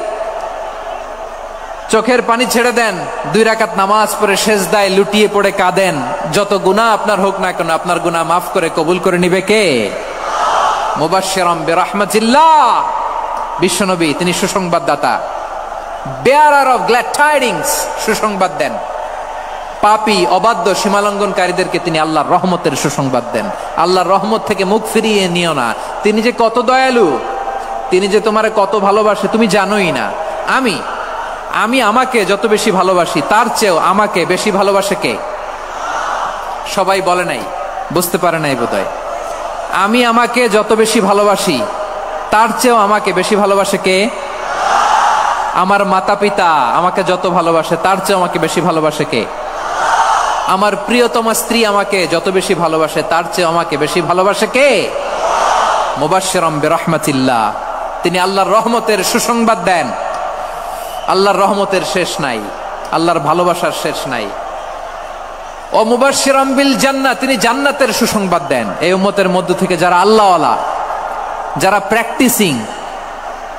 চোখের পানি ছেড়ে দেন, 2 রাকাত নামাজ পড়ে সেজদায় লুটিয়ে পড়ে কাঁদেন। যত গুনাহ আপনার হোক না কেন, আপনার গুনাহ মাফ করে কবুল করে নিবে কে? মুবাশশিরাম বিরহমাতিল্লাহ, বিশ্বনবী তিনি সুসংবাদদাতা, বেয়ারার অফ গ্ল্যাড টাইডিংস, সুসংবাদ দেন। পাপী অবাধ্য সীমালঙ্ঘনকারীদেরকে তিনি আল্লাহর রহমতের সুসংবাদ দেন। আল্লাহর রহমত থেকে মুখ ফিরিয়ে নিও না। তিনি যে কত দয়ালু, তিনি যে তোমারে কত ভালোবাসে তুমি জানোই না। আমি আমাকে যত বেশি ভালোবাসি তার চেয়েও আমাকে বেশি ভালোবাসে কে? সবাই বলে নাই, বুঝতে পারে নাই বোধহয়। আমি আমাকে যত বেশি ভালোবাসি তার চেয়েও আমাকে বেশি ভালোবাসে কে? আমার মাতা পিতা আমাকে যত ভালোবাসে তার চেয়েও আমাকে বেশি ভালোবাসে কে? আমার প্রিয়তমা স্ত্রী আমাকে যত বেশি ভালোবাসে তার চেয়েও আমাকে বেশি ভালোবাসে কে? মুবাশশিরাম বিরহমাতিল্লাহ, তিনি আল্লাহর রহমতের সুসংবাদ দেন। আল্লাহর রহমতের শেষ নাই, আল্লাহর ভালোবাসার শেষ নাই। ও মুবাশশিরাম বিল জান্নাহ, তিনি জান্নাতের সুসংবাদ দেন। এই উম্মতের মধ্য থেকে যারা আল্লাহওয়ালা, যারা প্র্যাকটিসিং,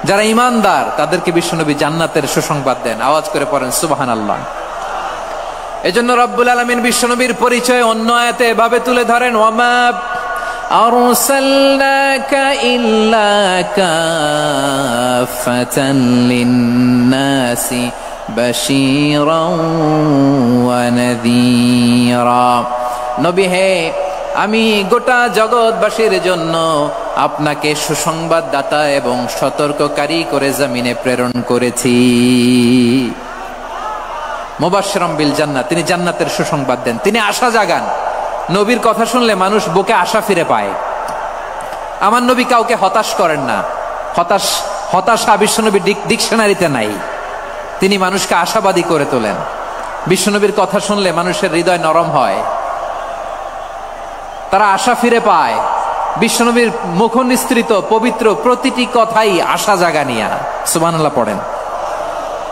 যারা ইমানদার, তাদেরকে বিশ্বনবী জান্নাতের সুসংবাদ দেন। আওয়াজ করে পড়েন সুবহানাল্লাহ। এজন্য রব্বুল আলামিন বিশ্বনবীর পরিচয় অন্য আয়াতে এভাবে তুলে ধরেন, ওয়ামা আরসালনাকা ইল্লা কাফাতান লিন্নাসি বাশীরাও ওয়া নাযীরা। নবী হে, আমি গোটা জগৎবাসীর জন্য আপনাকে সুসংবাদদাতা এবং সতর্ককারী করে জমিনে প্রেরণ করেছি। মুবাশশিরাম বিল জান্নাহ, তিনি জান্নাতের সুসংবাদ দেন, তিনি আশা জাগান। নবীর কথা শুনলে মানুষ বুকে আশা ফিরে পায়। আমার নবী কাউকে হতাশ করেন না। হতাশা বিশ্বনবীর ডিকশনারিতে নাই। তিনি মানুষকে আশাবাদী করে তোলেন। বিশ্বনবীর কথা শুনলে মানুষের হৃদয় নরম হয়, তারা আশা ফিরে পায়। বিশ্বনবীর মুখ নিঃসৃত পবিত্র প্রতিটি কথাই আশা জাগানিয়া। সুবহানাল্লাহ পড়েন।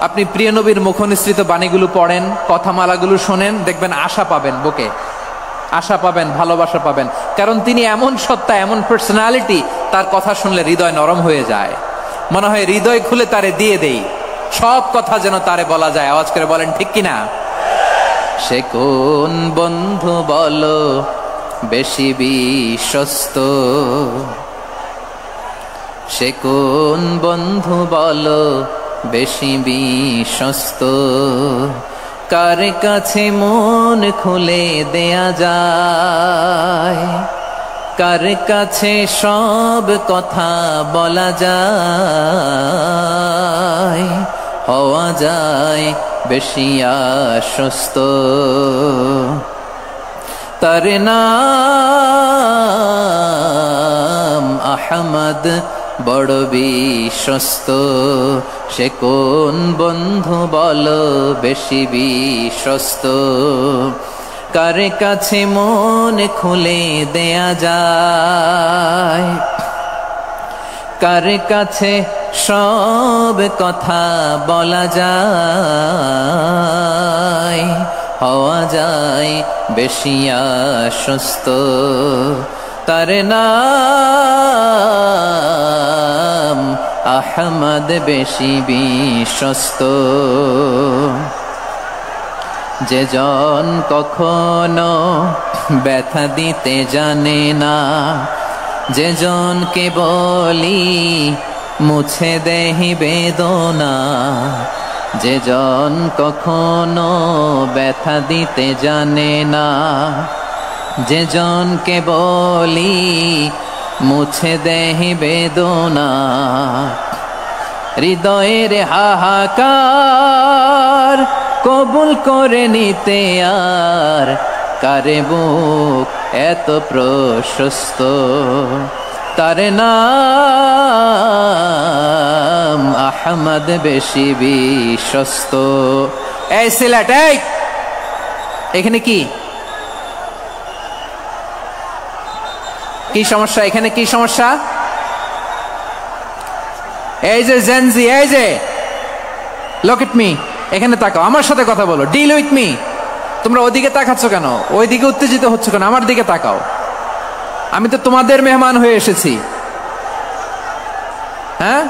আপনি প্রিয় নবীর মুখ নিঃসৃত বাণীগুলো পড়েন, কথামালাগুলো শোনেন, দেখবেন আশা পাবেন, বুকে আশা পাবেন, ভালোবাসা পাবেন। কারণ তিনি এমন সত্তা, এমন পার্সোনালিটি, তার কথা শুনলে হৃদয় নরম হয়ে যায়। মনে হয় হৃদয় খুলে তারে দিয়ে দেই, সব কথা যেন তারে বলা যায়। আওয়াজ করে বলেন ঠিক কিনা? সে কোন বন্ধু বলো বেশি বিশ্বস্ত, সে কোন বন্ধু বলো বেশি বিশ্বস্ত, কার কাছে মন খুলে দেয়া যায়, কার কাছে সব কথা বলা যায়, হওয়া যায় বেশি আশ্বস্ত। তার নাম আহমদ, বড় বিশ্বস্ত। সে কোন বন্ধু বলো বেশি বিশ্বস্ত, কার কাছে মন খুলে দেয়া যায়, কার কাছে সব কথা বলা যায়, হওয়া যায় বেশি আশ্বস্ত। তার নাম আহমদ, বেশি বিশ্বস্ত। যে জন কখনো ব্যথা দিতে জানে না, যে জনকে বলি মুছে দেহি বেদনা, যে জন কখনো ব্যথা দিতে জানে না, যে জনকে বলি মুছে দেহি বেদনা, হৃদয়ের হাহাকার কবুল করে নিতে আর কারে বুক এত প্রশস্ত। তার নাম আহমদ, বেশি বিশ্বস্ত। এই সিলেট, এখানে কি কি সমস্যা? এখানে কি সমস্যা? এই যে জেনজি, এই যে লুক এট মি, এখানে তাকাও, আমার সাথে কথা বলো, ডিল উইথ মি। তোমরা ওইদিকে তাকাচ্ছ কেন? ওইদিকে উত্তেজিত হচ্ছ কেন? আমার দিকে তাকাও, আমি তো তোমাদের মেহমান হয়ে এসেছি। হ্যাঁ,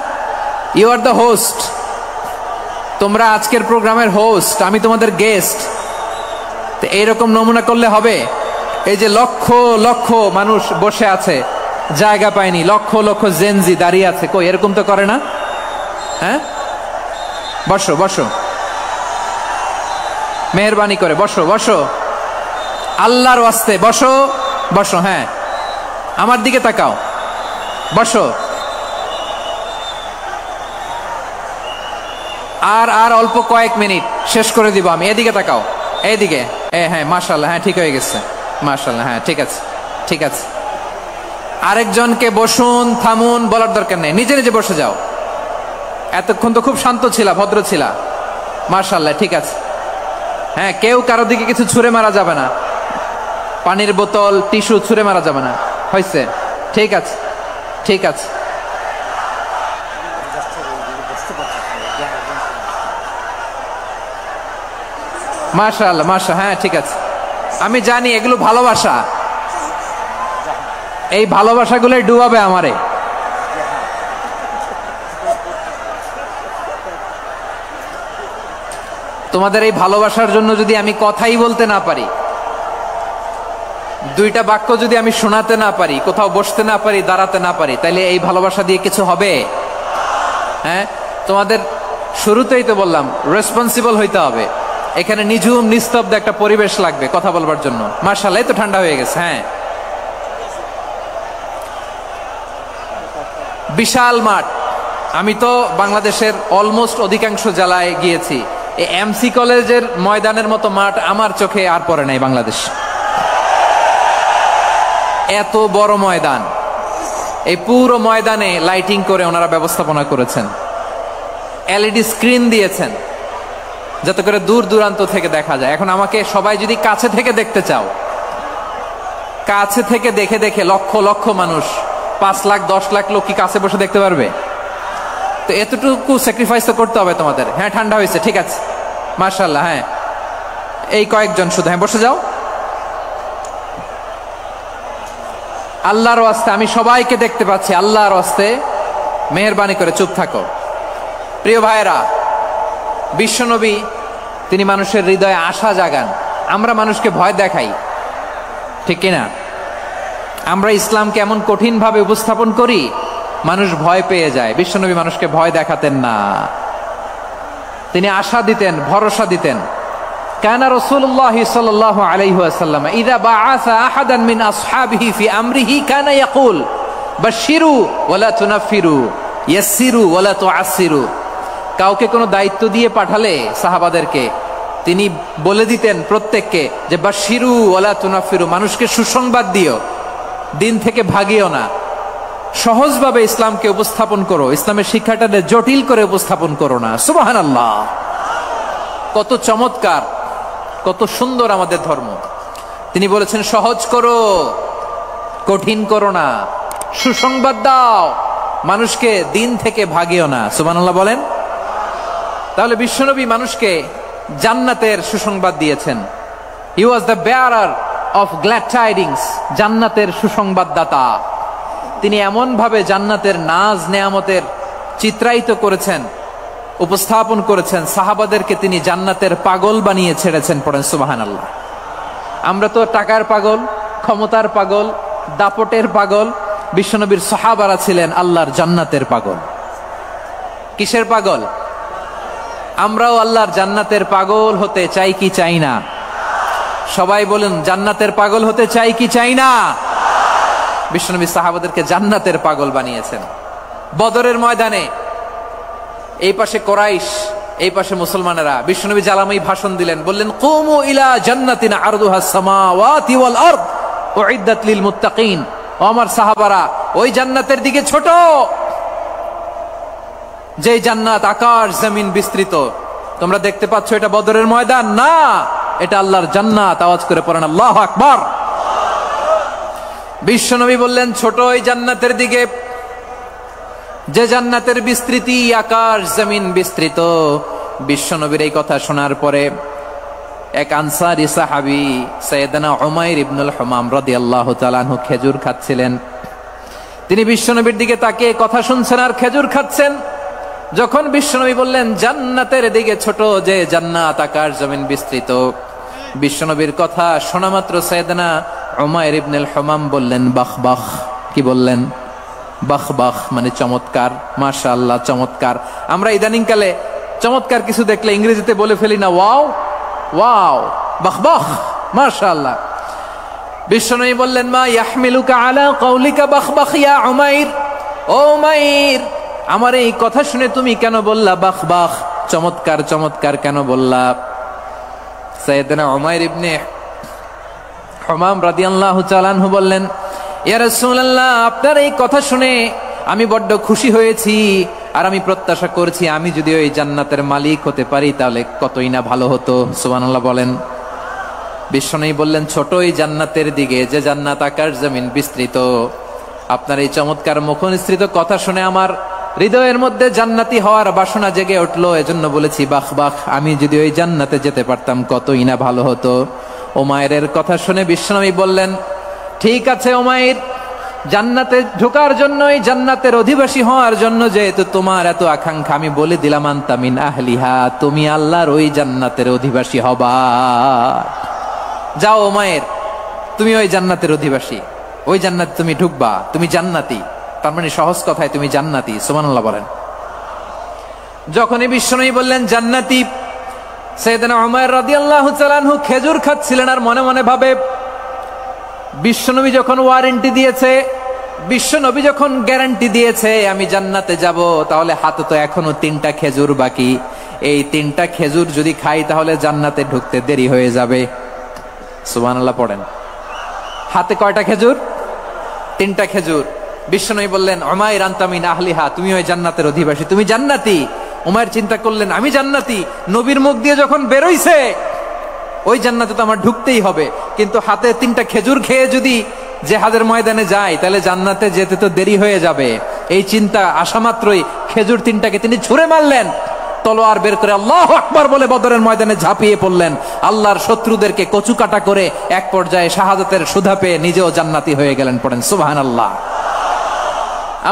ইউ আর দ্য হোস্ট, তোমরা আজকের প্রোগ্রামের হোস্ট, আমি তোমাদের গেস্ট। তো এইরকম নমুনা করলে হবে? এই যে লক্ষ লক্ষ মানুষ বসে আছে, জায়গা পায়নি, লক্ষ লক্ষ জেনজি দাঁড়িয়ে আছে, কই এরকম তো করে না? হ্যাঁ, বসো বসো, মেহরবানি করে বসো বসো, আল্লাহর ওয়াস্তে বসো বসো। হ্যাঁ, আমার দিকে তাকাও, বসো। আর অল্প কয়েক মিনিট, শেষ করে দিব আমি। এদিকে তাকাও, এইদিকে। হ্যাঁ, মাশাআল্লাহ, হ্যাঁ ঠিক হয়ে গেছে, মাশাআল্লাহ, হ্যাঁ ঠিক আছে ঠিক আছে। আরেকজনকে বসুন, থামুন বলার দরকার নেই, নিজে নিজে বসে যাও। এতক্ষণ তো খুব শান্ত ছিলা, ভদ্র ছিলা, মাশাআল্লাহ, ঠিক আছে। হ্যাঁ, কেউ কারো দিকে কিছু ছুঁড়ে মারা যাবে না, পানির বোতল, টিস্যু ছুঁড়ে মারা যাবে না, হয়েছে? ঠিক আছে ঠিক আছে। মাশাআল্লাহ মাশাআল্লাহ, হ্যাঁ ঠিক আছে। আমি জানি এগুলো ভালোবাসা, এই ভালোবাসাগুলোই ডুবাবে আমারে। তোমাদের এই ভালোবাসার জন্য যদি আমি কথাই বলতে না পারি, দুইটা বাক্য যদি আমি শোনাতে না পারি, কোথাও বসতে না পারি, দাঁড়াতে না পারি, তাহলে এই ভালোবাসা দিয়ে কিছু হবে? হ্যাঁ, তোমাদের শুরুতেই তো বললাম রেসপন্সিবল হইতে হবে। এখানে নিঝুম নিস্তব্ধ একটা পরিবেশ লাগবে কথা বলবার জন্য। মাশাআল্লাহ, তো ঠান্ডা হয়ে গেছে। হ্যাঁ, বিশাল মাঠ। আমি তো বাংলাদেশের অলমোস্ট অধিকাংশ জেলায় গিয়েছি, এই এমসি কলেজের ময়দানের মতো মাঠ আমার চোখে আর পড়ে নাই বাংলাদেশ। এত বড় ময়দান, এই পুরো ময়দানে লাইটিং করে ওনারা ব্যবস্থাপনা করেছেন, এলইডি স্ক্রিন দিয়েছেন যাতে করে দূর দূরান্ত থেকে দেখা যায়। এখন আমাকে সবাই যদি কাছে থেকে দেখতে চাও, কাছে থেকে দেখে দেখে লক্ষ লক্ষ মানুষ, 5 লাখ 10 লাখ লোক কি কাছে বসে দেখতে পারবে? তো এতটুকু স্যাক্রিফাইস তো করতে হবে তোমাদের। হ্যাঁ, ঠান্ডা হয়েছে, ঠিক আছে, মাশাআল্লাহ। হ্যাঁ, এই কয়েকজন শুধু, হ্যাঁ বসে যাও। আল্লাহর ওয়াস্তে আমি সবাইকে দেখতে পাচ্ছি, আল্লাহর ওয়াস্তে মেহেরবানি করে চুপ থাকো। প্রিয় ভাইরা, বিশ্বনবী তিনি মানুষের হৃদয়ে আশা জাগান। আমরা মানুষকে ভয় দেখাই, ঠিক কিনা? আমরা ইসলামকে এমন কঠিন ভাবে উপস্থাপন করি, মানুষ ভয় পেয়ে যায়। বিশ্বনবী মানুষকে ভয় দেখাতেন না, তিনি আশা দিতেন, ভরসা দিতেন। কানা রাসূলুল্লাহ সাল্লাল্লাহু আলাইহি ওয়াসাল্লাম ইযা বাআসা আহাদান মিন আসহাবিহি ফি আমরিহি কানা ইয়াকুল বাশশিরু ওয়ালা তুনাফিরু ইয়াসসিরু ওয়ালা তুআসসিরু। কাউকে কোনো দায়িত্ব দিয়ে পাঠালে সাহাবাদেরকে তিনি বলে দিতেন প্রত্যেককে যে বাশশিরু ওয়ালা তুনাফিরু, মানুষকে সুসংবাদ দিও, দিন থেকে ভাগিও না, সহজভাবে ইসলামকে উপস্থাপন করো, ইসলামের শিক্ষাটাকে জটিল করে উপস্থাপন করো না। সুবহানাল্লাহ, কত চমৎকার, কত সুন্দর আমাদের ধর্ম। তিনি বলেছেন সহজ করো, কঠিন করো না, সুসংবাদ দাও, মানুষকে দিন থেকে ভাগিও না। সুবহানাল্লাহ বলেন। তাহলে বিশ্বনবী মানুষকে জান্নাতের সুসংবাদ দিয়েছেন। He was the bearer of glad tidings, জান্নাতের সুসংবাদদাতা। তিনি এমন ভাবে জান্নাতের নাজ নেয়ামতের চিত্রায়িত করেছেন, উপস্থাপন করেছেন, সাহাবাদেরকে তিনি জান্নাতের পাগল বানিয়ে ছেড়েছেন। পড়েন সুবহানাল্লাহ। আমরা তো টাকার পাগল, ক্ষমতার পাগল, দাপটের পাগল। বিশ্বনবীর সাহাবারা ছিলেন আল্লাহর জান্নাতের পাগল। কিসের পাগল? আমরাও আল্লাহর জান্নাতের পাগল হতে চাই কি চাই না? সবাই বলেন, জান্নাতের পাগল হতে চাই কি চাই না? বিশ্বনবী সাহাবাদেরকে জান্নাতের পাগল বানিয়েছেন। বদরের ময়দানে এই পাশে কোরাইশ, এই পাশে মুসলমানেরা। বিশ্বনবী জালামাই ভাষণ দিলেন, বললেন কুমু ইলা জান্নাতিন আরদুহাস সামাওয়াতি ওয়াল আরদ উইদ্দাত লিল মুত্তাকিন। ও আমার সাহাবারা, ওই জান্নাতের দিকে ছোট, যে জান্নাত আকাশ জমিন বিস্তৃত। তোমরা দেখতে পাচ্ছ এটা বদরের ময়দান না, এটা আল্লাহর জান্নাত। আওয়াজ করে পড়েন আল্লাহু আকবার। বিশ্বনবী বললেন ছোট ওই জান্নাতের দিকে, যে জান্নাতের বিস্তৃতি আকাশ জমিন বিস্তৃত। বিশ্বনবীর এই কথা শোনার পরে এক আনসারী সাহাবী সাইয়েদনা উমাইর ইবনুল হুমাম রাদিয়াল্লাহু তাআলা আনহু খেজুর খাচ্ছিলেন। তিনি বিশ্বনবীর দিকে তাকিয়ে কথা শুনছেন আর খেজুর খাচ্ছেন। যখন বিশ্বনবী বললেন জান্নাতের দিকে ছোট যে জান্নাত আকাশ জমিন বিস্তৃত, বিশ্বনবীর কথা শোনা মাত্র সাইয়েদনা উমাইর ইবনুল হুমাম বললেন বাহ বাহ। কি বললেন? বাহ বাহ, মানে চমৎকার, মাশাআল্লাহ চমৎকার। আমরা ইদানিং কালে চমৎকার কিছু দেখলে ইংরেজিতে বলে ফেলি না ওয়াও ওয়াও, বাহ বাহ, মাশাআল্লাহ। বিশ্বনবী বললেন মা ইয়াহমিলুকা আলা কাউলিকা বাহ বাহ ইয়া উমাইর। ও উমাইর, আমার এই কথা শুনে তুমি কেন বললা বাহ বাহ, চমৎকার চমৎকার কেন বললা? সাইয়েদনা উমাইর ইবনে হুমাম রাদিয়াল্লাহু তাআলা আনহু বললেন ইয়া রাসূলুল্লাহ, আপনার এই কথা শুনে আমি বড্ড খুশি হয়েছি, আর আমি প্রত্যাশা করছি আমি যদি ওই জান্নাতের মালিক হতে পারি তাহলে কতই না ভালো হতো। সুবহানাল্লাহ বলেন। বিশ্বনবী বললেন ছোট এই জান্নাতের দিকে যে জান্নাত আকাশ জমিন বিস্তৃত। আপনার এই চমৎকার মুখনিসৃত কথা শুনে আমার হৃদয়ের মধ্যে জান্নাতি হওয়ার বাসনা জেগে উঠলো, এজন্য বলেছি বাহ বাহ, আমি যদি ওই জান্নাতে যেতে পারতাম কতই না ভালো হতো। উমাইরের কথা শুনে বিশ্বনবী বললেন ঠিক আছে উমাইর, জান্নাতে ঢোকার জন্য, এই জান্নাতের অধিবাসী হওয়ার জন্য যেহেতু তোমার এত আকাঙ্ক্ষা, আমি বলে দিলাম আনতা মিন আহলিহা, তুমি আল্লাহর ওই জান্নাতের অধিবাসী হবা। যাও উমাইর, তুমি ওই জান্নাতের অধিবাসী, ওই জান্নাতে তুমি ঢুকবা, তুমি জান্নাতি। তার মানে সহজ কথায় তুমি জান্নাতি। সুবহানাল্লাহ বলেন। যখনই বিশ্বনবী বললেন জান্নাতি, সাইয়েদনা উমাইর রাদিয়াল্লাহু তাআলা আনহু খেজুর খাচ্ছিলেন আর মনে মনে ভাবে বিশ্বনবী যখন ওয়ারেন্টি দিয়েছে, বিশ্বনবী যখন গ্যারান্টি দিয়েছে আমি জান্নাতে যাব, তাহলে হাতে তো এখনো 3টা খেজুর বাকি। এই 3টা খেজুর যদি খাই তাহলে জান্নাতে ঢুকতে দেরি হয়ে যাবে। সুবহানাল্লাহ পড়েন। হাতে কয়টা খেজুর? 3টা খেজুর। বিশ্বনবী বললেন উমাইর আনতা মিন আহলিহা, তুমি ওই জান্নাতের অধিবাসী, তুমি জান্নাতি। উমাইর চিন্তা করলেন আমি জান্নাতি, নবীর মুখ দিয়ে যখন বেরোইছে ওই জান্নাতে তো আমার ঢুকতেই হবে, কিন্তু হাতে 3টা খেজুর খেয়ে যদি জিহাদের ময়দানে যাই তাহলে জান্নাতে যেতে তো দেরি হয়ে যাবে। এই চিন্তা আসা মাত্রই খেজুর 3টাকে তিনি ছুঁড়ে মারলেন, তলোয়ার বের করে আল্লাহু আকবার বলে বদরের ময়দানে ঝাঁপিয়ে পড়লেন। আল্লাহর শত্রুদেরকে কচুকাটা করে এক পর্যায়ে শাহাদাতের সুধা পেয়ে নিজেও জান্নাতি হয়ে গেলেন। পড়েন সুবহানাল্লাহ।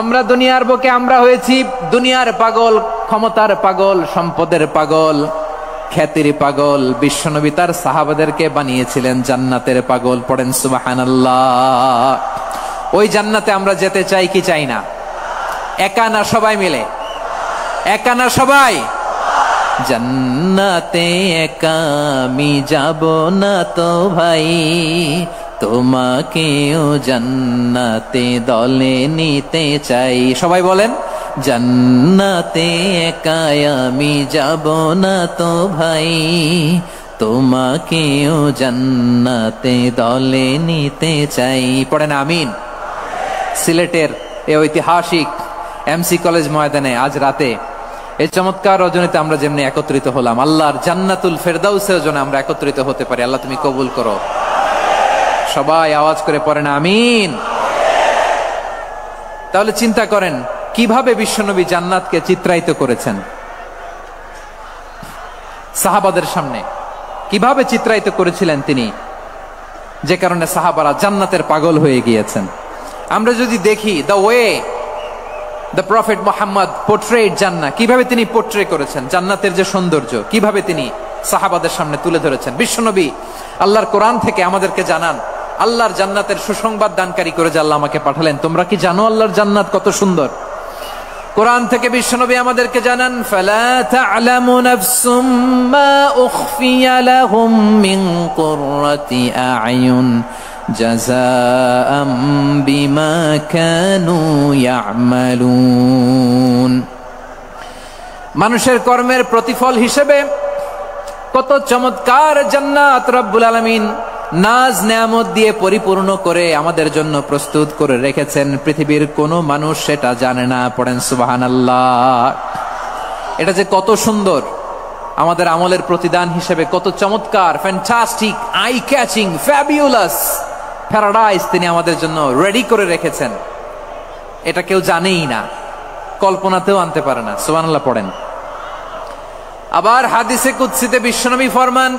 আমরা দুনিয়ার বুকে আমরা হয়েছি দুনিয়ার পাগল, ক্ষমতার পাগল, সম্পদের পাগল, খ্যাতির পাগল। বিশ্বনবী তার সাহাবাদেরকে বানিয়েছিলেন জান্নাতের পাগল। পড়েন সুবহানাল্লাহ। ওই জান্নাতে আমরা যেতে চাই কি চাই না? একা না সবাই মিলে? একা না সবাই? জান্নাতে একা আমি যাব না তো ভাই, তোমাকেও জান্নাতে দলে নিতে চাই। সবাই বলেন জান্নাতে একা আমি যাব না তো ভাই, তোমাকেও জান্নাতে দলে নিতে চাই। পড়েন আমিন। সিলেটের এই ঐতিহাসিক এমসি কলেজ ময়দানে আজ রাতে এই চমৎকার রজনীতে আমরা যেমনি একত্রিত হলাম, আল্লাহর জান্নাতুল ফেরদাউসের জন্য আমরা একত্রিত হতে পারি। আল্লাহ তুমি কবুল করো। সবাই আওয়াজ করে পড়েন আমিন। তাহলে চিন্তা করেন কিভাবে বিশ্বনবী জান্নাতকে চিত্রায়িত করেছেন সাহাবাদের সামনে, কিভাবে চিত্রায়িত করেছিলেন তিনি, যে কারণে সাহাবারা জান্নাতের পাগল হয়ে গিয়েছেন। আমরা যদি দেখি the way the prophet Muhammad portrait জান্নাত, কিভাবে তিনি পোর্ট্রে করেছেন জান্নাতের যে সৌন্দর্য, কিভাবে তিনি সাহাবাদের সামনে তুলে ধরেছেন। বিশ্বনবী আল্লাহর কোরআন থেকে আমাদেরকে জানান আল্লাহর জান্নাতের সুসংবাদ দানকারী করে যে আল্লাহ আমাকে পাঠালেন। তোমরা কি জানো আল্লাহর জান্নাত কত সুন্দর? কোরআন থেকে বিশ্বনবী আমাদেরকে জানান ফালা তা'লামু নাফসুম মা উখফিয়া লাহুম মিন কুররাতি আ'য়ুন জাযাআম বিমা কানু ইয়া'মালুন। মানুষের কর্মের প্রতিফল হিসেবে কত চমৎকার জান্নাত রব্বুল আলামিন নাজ নেয়ামত দিয়ে পরিপূর্ণ করে আমাদের জন্য প্রস্তুত করে রেখেছেন। পৃথিবীর কোনো মানুষ সেটা জানে না। পড়েন সুবহানাল্লাহ। এটা যে কত সুন্দর, আমাদের আমলের প্রতিদান হিসেবে কত চমৎকার, fantastic, eye catching, fabulous paradise তিনি আমাদের জন্য রেডি করে রেখেছেন। এটা কেউ জানেই না, কল্পনাতেও আনতে পারে না। সুবহানাল্লাহ পড়েন। আবার হাদিসে কুদসিতে বিশ্বনবী ফরমান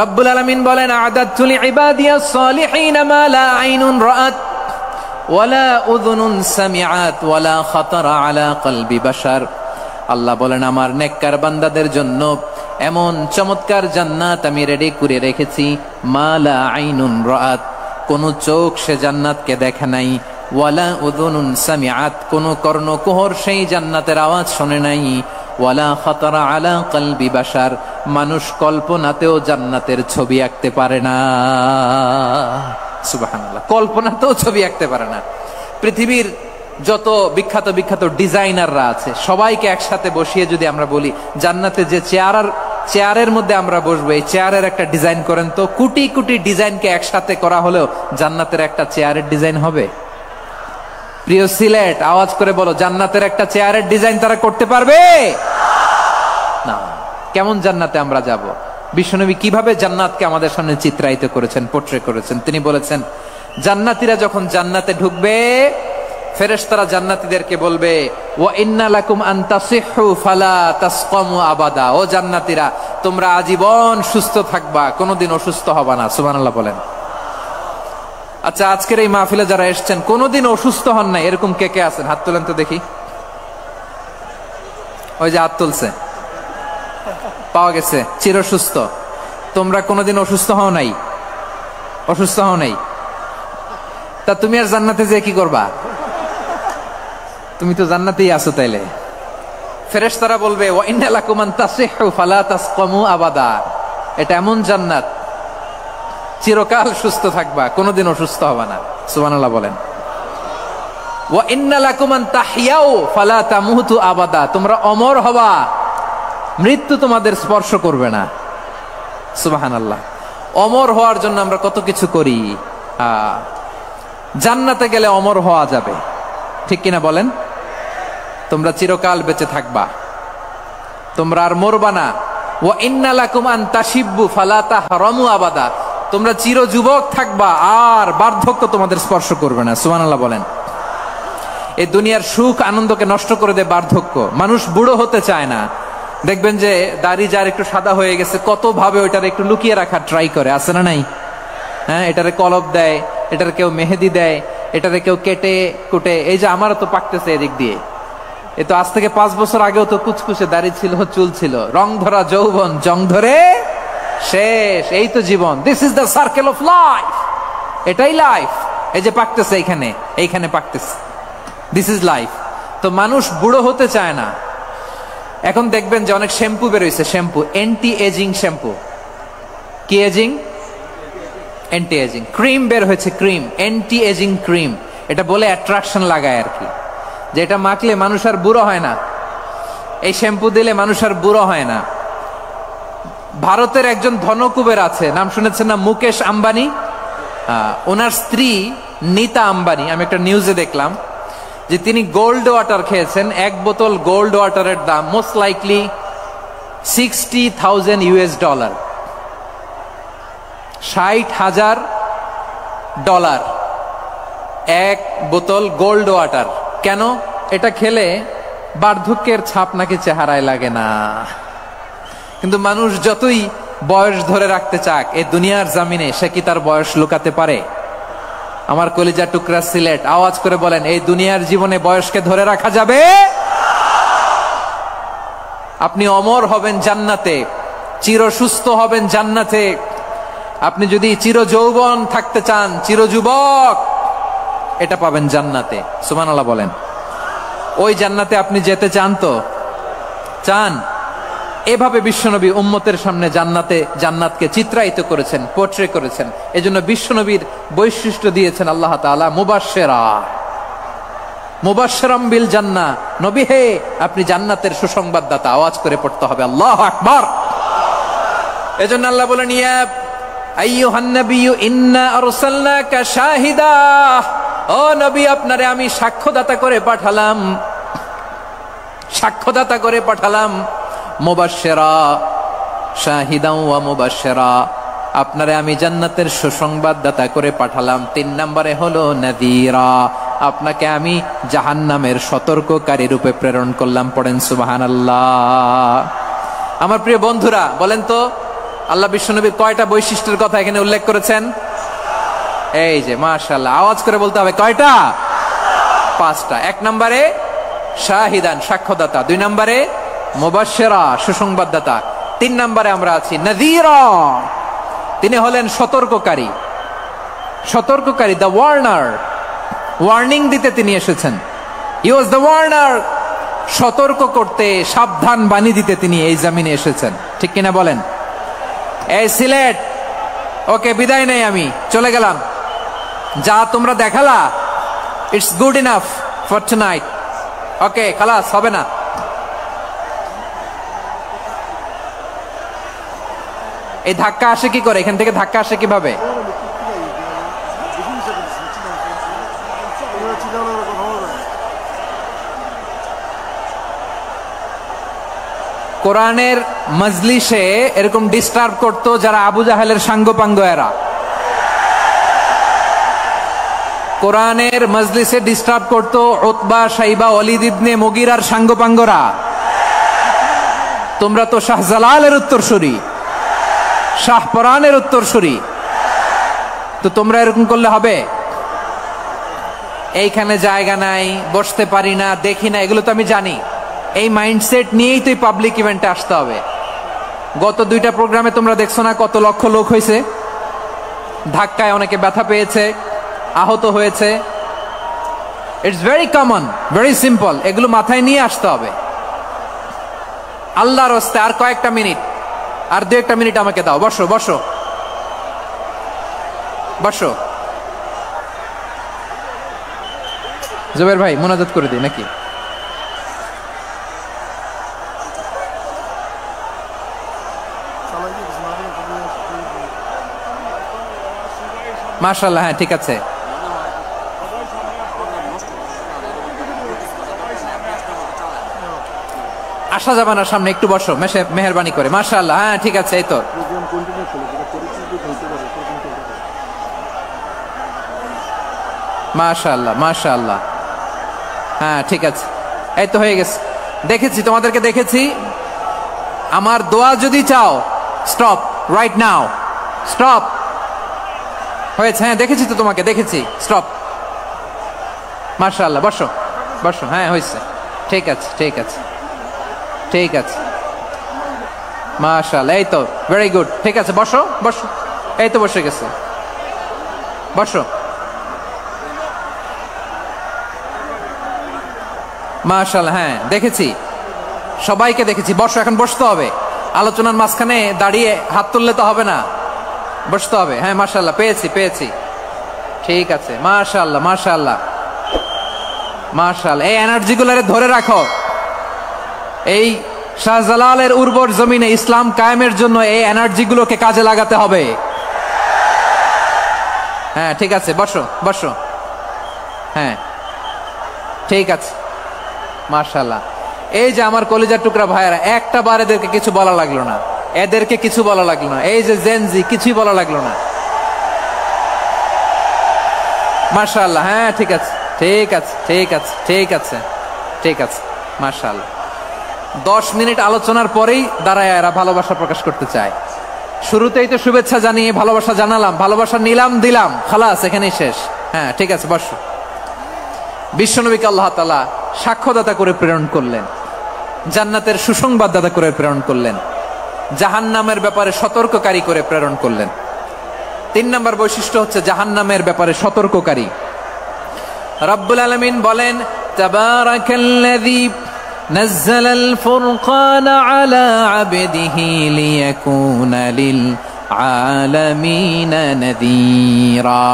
রব্বুল আলামিন বলেন, আ'দাতু লিইবাদিয়াস সালিহিন মা লা আইনুন রাআত ওয়ালা উযুনুন সামিআত ওয়ালা খাতারা আলা কলবি বাশার। আল্লাহ বলেন, আমার নেককার বান্দাদের জন্য এমন চমৎকার জান্নাত আমি রেডি করে রেখেছি, মা লা আইনুন রাআত, কোন চোখ সে জান্নাতকে দেখে নাই, ওয়ালা উযুনুন সামিআত, কোন কর্ণকুহর সেই জান্নাতের আওয়াজ শুনে নাই, ওয়ালা খাতারা আলা কলবি বাশার, মানুষ কল্পনাতেও জান্নাতের ছবি আঁকতে পারে না। সুবহানাল্লাহ, কল্পনাতেও ছবি আঁকতে পারে না। পৃথিবীর যত বিখ্যাত বিখ্যাত ডিজাইনাররা আছে সবাইকে একসাথে বসিয়ে যদি আমরা বলি জান্নাতে যে চেয়ারের মধ্যে আমরা বসবো, এই চেয়ারের একটা ডিজাইন করেন তো, কোটি কোটি ডিজাইনকে একসাথে করা হলেও জান্নাতের একটা চেয়ারের ডিজাইন হবে? প্রিয় সিলেট, আওয়াজ করে বলো, জান্নাতের একটা চেয়ারের ডিজাইন তারা করতে পারবে না। কেমন জান্নাতে আমরা যাব? বিশ্বনবী কিভাবে জান্নাতকে আমাদের সামনে চিত্রায়িত করেছেন, পোট্রে করেছেন। তিনি বলেছেন, জান্নাতীরা যখন জান্নাতে ঢুকবে, ফেরেশতারা জান্নাতীদেরকে বলবে, ওয়া ইন্না লাকুম আন তাসিহু ফালা তাসকামু আবাদা, ও জান্নাতীরা, তোমরা আজীবন সুস্থ থাকবা, কোনোদিন অসুস্থ হবা না। সুবহানাল্লাহ বলেন। আচ্ছা, আজকের এই মাহফিলে যারা এসেছেন কোনোদিন অসুস্থ হন নাই, এরকম কে কে আছেন? হাত তোলেন তো দেখি। ওই যে হাত তুলছে, পাওয়া গেছে, চির সুস্থ। তোমরা কোনোদিন অসুস্থ হও নাই? অসুস্থ হও নাই? তা তুমি আর জান্নাতে যে কি করবা? তুমি তো জান্নাতেই আছো। তাইলে ফেরেশতারা বলবে, ওয়া ইন্না লাকুম আন তাসিহু ফালা তাসকামু আবাদা, এটা এমন জান্নাত চিরকাল সুস্থ থাকবা, কোনোদিন অসুস্থ হবে না। সুবহানাল্লাহ বলেন। ওয়া ইন্না লাকুম আন তাহইয়াউ ফালা তামুতু আবাদা, তোমরা অমর হবা, মৃত্যু তোমাদের স্পর্শ করবে না। সুবহানাল্লাহ। অমর হওয়ার জন্য আমরা কত কিছু করি। জান্নাতে গেলে অমর হওয়া যাবে, ঠিক কিনা বলেন? তোমরা চিরকাল বেঁচে থাকবা, তোমরা আর মরবা না। ওয়া ইন্না লাকুম আন তাশিব্বু ফালা তাহরামু আবাদা, তোমরা চির যুবক থাকবা, আর বার্ধক্য তোমাদের স্পর্শ করবে না। সুবহানাল্লাহ বলেন। এই দুনিয়ার সুখ আনন্দকে নষ্ট করে দেয় বার্ধক্য। মানুষ বুড়ো হতে চায় না। দেখবেন যে দাড়ি যার একটু সাদা হয়ে গেছে, কত ভাবে ওইটার একটু লুকিয়ে রাখার ট্রাই করে, আছে না নাই? হ্যাঁ, এটারে কলব দেয়, এটার কেউ মেহেদি দেয়, এটারে কেউ কেটে কুটে। এই যে আমারও তো পাকতেছে এদিক দিয়ে, এ তো আজ থেকে 5 বছর আগেও তো কুচকুচে দাড়ি ছিল, চুল ছিল, রং ধরা যৌবন, জং ধরে শেষ। এই তো জীবন। This is the circle of life, এটাই লাইফ। এই যে পাকতেছে এইখানে, এইখানে পাকতেছে, দিস ইজ লাইফ। তো মানুষ বুড়ো হতে চায় না। এখন দেখবেন যে অনেক শ্যাম্পু বেরোইছে, শ্যাম্পু, অ্যান্টি এজিং শ্যাম্পু। কি এজিং? Anti aging. ক্রিম বের হয়েছে, ক্রিম, অ্যান্টি এজিং ক্রিম। এটা বলে অ্যাট্রাকশন লাগায় আর কি, যে এটা মাখলে মানুষ আর বুড়ো হয় না, এই শ্যাম্পু দিলে মানুষ আর বুড়ো হয় না। ভারতের একজন ধনকুবের আছে, নাম শুনেছেন না? মুকেশ আম্বানি। ওনার স্ত্রী নীতা আম্বানি, আমি একটা নিউজে দেখলাম যে তিনি গোল্ড ওয়াটার খেয়েছেন। 1 বোতল গোল্ড ওয়াটারের দাম মোস্ট লাইকলি $60,000 $60,000 1 বোতল গোল্ড ওয়াটার। কেন? এটা খেলে বার্ধক্যের ছাপ নাকি চেহারায় লাগে না। কিন্তু মানুষ যতই বয়স ধরে রাখতে চাক এই দুনিয়ার জামিনে, সে কি তার বয়স লুকাতে পারে? আমার কলিজা টুকরা সিলেট, আওয়াজ করে বলেন, এই দুনিয়ার জীবনে বয়সকে ধরে রাখা যাবে? আপনি অমর হবেন জান্নাতে, চির সুস্থ হবেন জান্নাতে। আপনি যদি চির যৌবন থাকতে চান, চির যুবক, এটা পাবেন জান্নাতে। সুবহানাল্লাহ বলেন। ওই জান্নাতে আপনি যেতে চান তো? চান? এভাবে বিশ্বনবী উম্মতের সামনে জান্নাতকে চিত্রায়িত করেছেন, পোট্রে করেছেন। এজন্য বিশ্বনবীর বৈশিষ্ট্য দিয়েছেন আল্লাহ তাআলা মুবাশশিরাম বিল জান্নাহ। নবী হে, আপনি জান্নাতের সুসংবাদদাতা। আওয়াজ করে পড়তে হবে আল্লাহু আকবার। এজন্য আল্লাহ বলেন, ইয়া আইয়ুহান নাবিয়্যু ইন্না আরসালনাকা শাহিদা, ও নবী, আপনারে আমি সাক্ষ্যদাতা করে পাঠালাম, সাক্ষ্যদাতা করে পাঠালাম। মুবাশশিরা, শাহিদাও ওয়া মুবাশশিরা, আপনারে আমি জান্নাতের সুসংবাদদাতা করে পাঠালাম। 3 নম্বরে হলো নাযীরা, আপনাকে আমি জাহান্নামের সতর্ককারী রূপে প্রেরণ করলাম। পড়েন সুবহানাল্লাহ। আমার প্রিয় বন্ধুরা, বলেন তো, আল্লাহ বিশ্বনবীর কয়টা বৈশিষ্ট্যের কথা এখানে উল্লেখ করেছেন? এই যে মাশাআল্লাহ, আওয়াজ করে বলতে হবে কয়টা? 5টা। 1 নম্বরে শাহিদান, সাক্ষ্যদাতা। 2 নম্বরে মুবাশশিরা, সুসংবাদদাতা। 3 নম্বরে আমরা আছি নাযীরা, তিনি হলেন সতর্ককারী। সতর্ককারী, দ্য ওয়ার্নার, ওয়ার্নিং দিতে তিনি এসেছেন। হি ওয়াজ দ্য ওয়ার্নার, সতর্ক করতে, সাবধান বাণী দিতে তিনি এই জমিনে এসেছেন। ঠিক কিনা বলেন? এই সিলেট, ওকে বিদায় নেই, আমি চলে গেলাম। যা তোমরা দেখালা, it's good enough for tonight. Okay, খালাস, হবে না। এই ধাক্কা আসে কি করে? এখান থেকে ধাক্কা আসে কিভাবে? কোরআনের মজলিসে এরকম ডিস্টার্ব করতো যারা আবু জাহেলের সাঙ্গপাঙ্গ এরা। কোরআনের মজলিসে ডিস্টার্ব করতো উতবা, শাইবা, ওয়ালিদ ইবনে মুগিরার সাঙ্গপাঙ্গরা। তোমরা তো শাহজালালের উত্তরসূরি, শাহপরানের উত্তরসূরি, তো তোমরা এরকম করলে হবে? এইখানে জায়গা নাই, বসতে পারি না, দেখি না, এগুলো তো আমি জানি। এই মাইন্ডসেট নিয়েই তো পাবলিক ইভেন্টে আসতে হবে। গত 2টা প্রোগ্রামে তোমরা দেখছো না কত লক্ষ লোক হয়েছে? ধাক্কায় অনেকে ব্যথা পেয়েছে, আহত হয়েছে। It's very common, very simple. এগুলো মাথায় নিয়ে আসতে হবে। আল্লাহর রাস্তে আর কয়েকটা মিনিট, আর 2-1 মিনিট আমাকে দাও। বসো বসো বসো। জুবের ভাই, মুনাজাত করে দিই নাকি? মাশাআল্লাহ, হ্যাঁ ঠিক আছে। আসা যাবে না সামনে, একটু বসো মেহেরবানি করে। মাশাআল্লাহ, হ্যাঁ ঠিক আছে। এই তো মাশাআল্লাহ, মাশাআল্লাহ, হ্যাঁ ঠিক আছে। এই তো হয়ে গেছে। দেখেছি, তোমাদেরকে দেখেছি। আমার দোয়া যদি চাও, স্টপ রাইট নাও, স্টপ। হয়েছে, হ্যাঁ দেখেছি তো তোমাকে, দেখেছি। স্টপ। মাশাআল্লাহ, বসো বসো। হ্যাঁ হয়েছে, ঠিক আছে ঠিক আছে ঠিক আছে। মাশাআল্লাহ, এই তো ভেরি গুড। ঠিক আছে, বসো বসো। এই তো বসে গেছে, বসো। মাশাআল্লাহ, হ্যাঁ দেখেছি, সবাইকে দেখেছি। বসো, এখন বসতে হবে। আলোচনার মাঝখানে দাঁড়িয়ে হাত তুললে তো হবে না, বসতে হবে। হ্যাঁ মাশাআল্লাহ, পেয়েছি পেয়েছি। ঠিক আছে, মাশাআল্লাহ মাশাআল্লাহ মাশাআল্লাহ। এই এনার্জি গুলারে ধরে রাখো। এই শাহজালালের উর্বর জমিনে ইসলাম কায়েমের জন্য এই এনার্জি গুলোকে কাজে লাগাতে হবে। হ্যাঁ ঠিক আছে, বসো বসো। হ্যাঁ ঠিক আছে, মাশাআল্লাহ। এই যে আমার কলিজার টুকরা ভাইয়েরা, একটা বার এদেরকে কিছু বলা লাগলো না, এদেরকে কিছু বলা লাগলো না। এই যে জেনজি, কিছুই বলা লাগলো না। মাশাআল্লাহ, হ্যাঁ ঠিক আছে ঠিক আছে ঠিক আছে ঠিক আছে ঠিক আছে। মাশাআল্লাহ। 10 মিনিট আলোচনার পরেই দাঁড়ায় এরা ভালোবাসা প্রকাশ করতে চায়। শুরুতেই তো শুভেচ্ছা জানিয়ে ভালোবাসা জানালাম, ভালোবাসা নিলাম, দিলাম, খালাস, এখানেই শেষ। হ্যাঁ ঠিক আছে, বসো। বিশ্বনবীকে আল্লাহ তাআলা সাক্ষ্যদাতা করে প্রেরণ করলেন, জান্নাতের সুসংবাদদাতা করে প্রেরণ করলেন, জাহান্নামের ব্যাপারে সতর্ককারী করে প্রেরণ করলেন। 3 নম্বর বৈশিষ্ট্য হচ্ছে জাহান্নামের ব্যাপারে সতর্ককারী। রব্বুল আলামিন বলেন, তাবারাকাল্লাযী নাযালাল ফুরকানা আলা আবদিহি লিয়াকুনা লিল আলামিনা নাযীরা।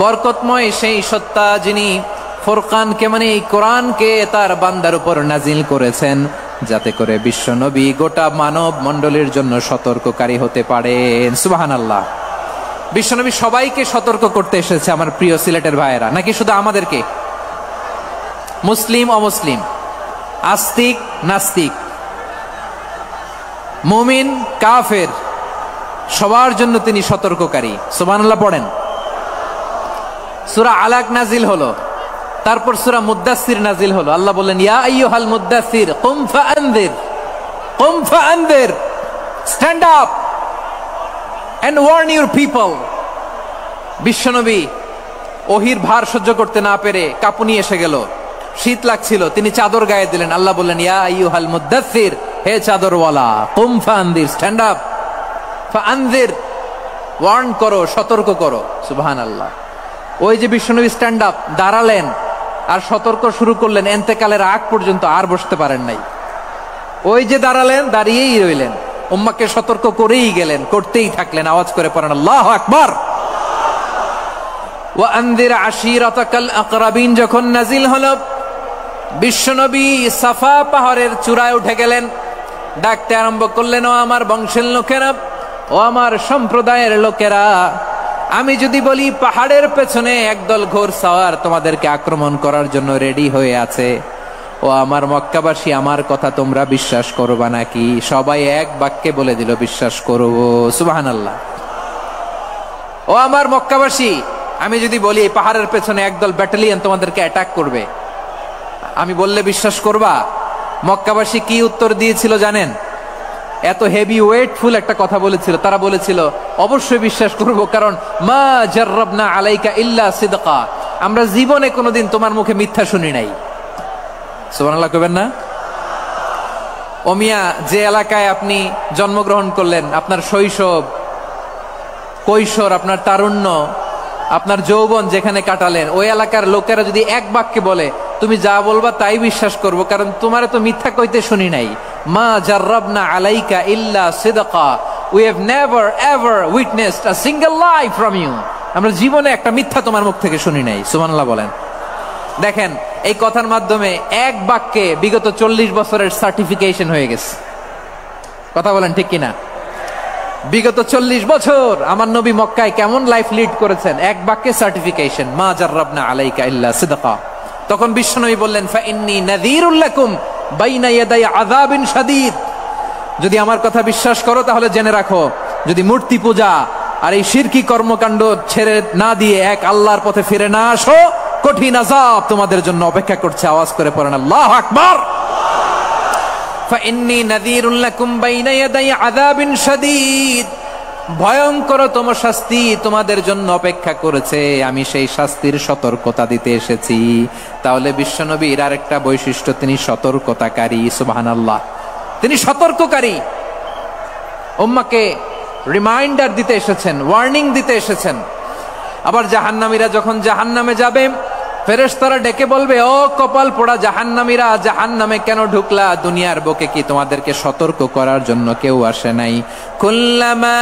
বরকতময় সেই সত্তা যিনি ফুরকানকে, মানে এই কোরআনকে তার বান্দার উপর নাজিল করেছেন, যাতে করে বিশ্ব নবী গোটা মানব মণ্ডলীর জন্য সতর্ককারী হতে পারেন। সুবহানাল্লাহ। বিশ্বনবী সবাইকে সতর্ক করতে এসেছে, আমার প্রিয় সিলেটের ভাইয়েরা, নাকি শুধু আমাদেরকে? মুসলিম অমুসলিম, আস্তিক নাস্তিক, মুমিন কাফের, সবার জন্য তিনি সতর্ককারী। সুবহানাল্লাহ পড়েন। সূরা আলাক নাজিল হলো, তারপর সূরা মুদ্দাসসির নাজিল হলো। আল্লাহ বললেন, ইয়া আইয়ুহাল মুদ্দাসসির কুম ফাআনযির, কুম ফাআনযির, stand up, and warn your people. বিশ্বনবী ওহির ভার সহ্য করতে না পেরে কাঁপুনি এসে গেল, শীত লাগছিল, তিনি চাদর গায়ে দিলেন। আল্লাহ বললেন, ইয়া আইয়ুহাল মুদ্দাসসির, হে চাদরওয়ালা, কুম ফাআনদির, স্ট্যান্ড আপ, ফাআনদির, ওয়ার্ন করো, সতর্ক করো। সুবহানাল্লাহ। ওই যে বিশ্বনবী স্ট্যান্ড আপ, দাঁড়ালেন আর সতর্ক শুরু করলেন, এন্তেকালের আগ পর্যন্ত আর বসতে পারেন নাই। ওই যে দাঁড়ালেন, দাঁড়িয়েই রইলেন, উম্মাকে সতর্ক করেই গেলেন, করতেই থাকলেন। আওয়াজ করে পড়েন আল্লাহু আকবার। ওয়া আনদির আশিরাতাকাল আকরাবিন যখন নাজিল হলো, বিশ্বনবী সাফা পাহাড়ের চূড়ায় উঠে গেলেন, ডাকতে আরম্ভ করলেন, ও আমার বংশের লোকেরা, ও আমার সম্প্রদায়ের লোকেরা, আমি যদি বলি পাহাড়ের পেছনে একদল ঘোড়সওয়ার তোমাদেরকে আক্রমণ করার জন্য রেডি হয়ে আছে, ও আমার মক্কাবাসী, আমার কথা তোমরা বিশ্বাস করবা নাকি? সবাই এক বাক্যে বলে দিল, বিশ্বাস করব। সুবহানাল্লাহ। ও আমার মক্কাবাসী, আমি যদি বলি এই পাহাড়ের পেছনে একদল ব্যাটালিয়ন তোমাদেরকে অ্যাটাক করবে, আমি বললে বিশ্বাস করবা? মক্কাবাসী কি উত্তর দিয়েছিল জানেন? এত হেভি ওয়েটফুল একটা কথা বলেছিল। তারা বলেছিল, অবশ্যই বিশ্বাস করব, কারণ মা জাররাবনা আলাইকা ইল্লা সিদকা, আমরা জীবনে কোনোদিন তোমার মুখে মিথ্যা শুনি নাই। সুবহানাল্লাহ কইবেন না? ও মিয়া, যে এলাকায় আপনি জন্মগ্রহণ করলেন, আপনার শৈশব, কৈশোর, আপনার তারুণ্য, আপনার যৌবন যেখানে কাটালেন, ওই এলাকার লোকেরা যদি এক বাক্যে বলে তুমি যা বলবা তাই বিশ্বাস করব, কারণ তোমারে তো মিথ্যা কইতে শুনি নাই। মা জাররাবনা আলাইকা ইল্লা সিদকা, we have never ever witnessed a single lie from you, আমরা জীবনে একটা মিথ্যা তোমার মুখ থেকে শুনি নাই। সুবহানাল্লাহ বলেন। দেখেন, এই কথার মাধ্যমে এক বাক্যে বিগত 40 বছরের সার্টিফিকেশন হয়ে গেছে। কথা বলেন ঠিক কিনা? বিগত 40 বছর আমার নবী মক্কায় কেমন লাইফ লিড করেছেন, এক বাক্যে সার্টিফিকেশন, মা জাররাবনা আলাইকা ইল্লা সিদকা। তখন বিশ্বনবী বললেন, ফাইন্নী নাযীরুল লাকুম বাইনা ইয়াদাই আযাবিন শাদীদ, যদি আমার কথা বিশ্বাস করো তাহলে জেনে রাখো, যদি মূর্তি পূজা আর এই শিরকি কর্মকাণ্ড ছেড়ে না দিয়ে এক আল্লাহর পথে ফিরে না আসো, কঠিন আযাব তোমাদের জন্য অপেক্ষা করছে। আওয়াজ করে পড়েন আল্লাহু আকবার। ফাইন্নী নাযীরুল লাকুম বাইনা ইয়াদাই আযাবিন শাদীদ, ভয়ঙ্করতম শাস্তি তোমাদের জন্য অপেক্ষা করেছে, আমি সেই শাস্তির সতর্কতা দিতে এসেছি। তাহলে বিশ্বনবীর আরেকটা বৈশিষ্ট্য, তিনি সতর্কতাকারী। সুবহানাল্লাহ। তিনি সতর্ককারী, উম্মাকে রিমাইন্ডার দিতে এসেছেন, ওয়ার্নিং দিতে এসেছেন। আবার জাহান্নামীরা যখন জাহান্নামে যাবে, ফেরেশতারা ডেকে বলবে, ও কপাল পোড়া জাহান্নামীরা, জাহান্নামে কেন ঢুকলা? দুনিয়ার বুকে কি তোমাদেরকে সতর্ক করার জন্য কেউ আসে নাই? কুল্লামা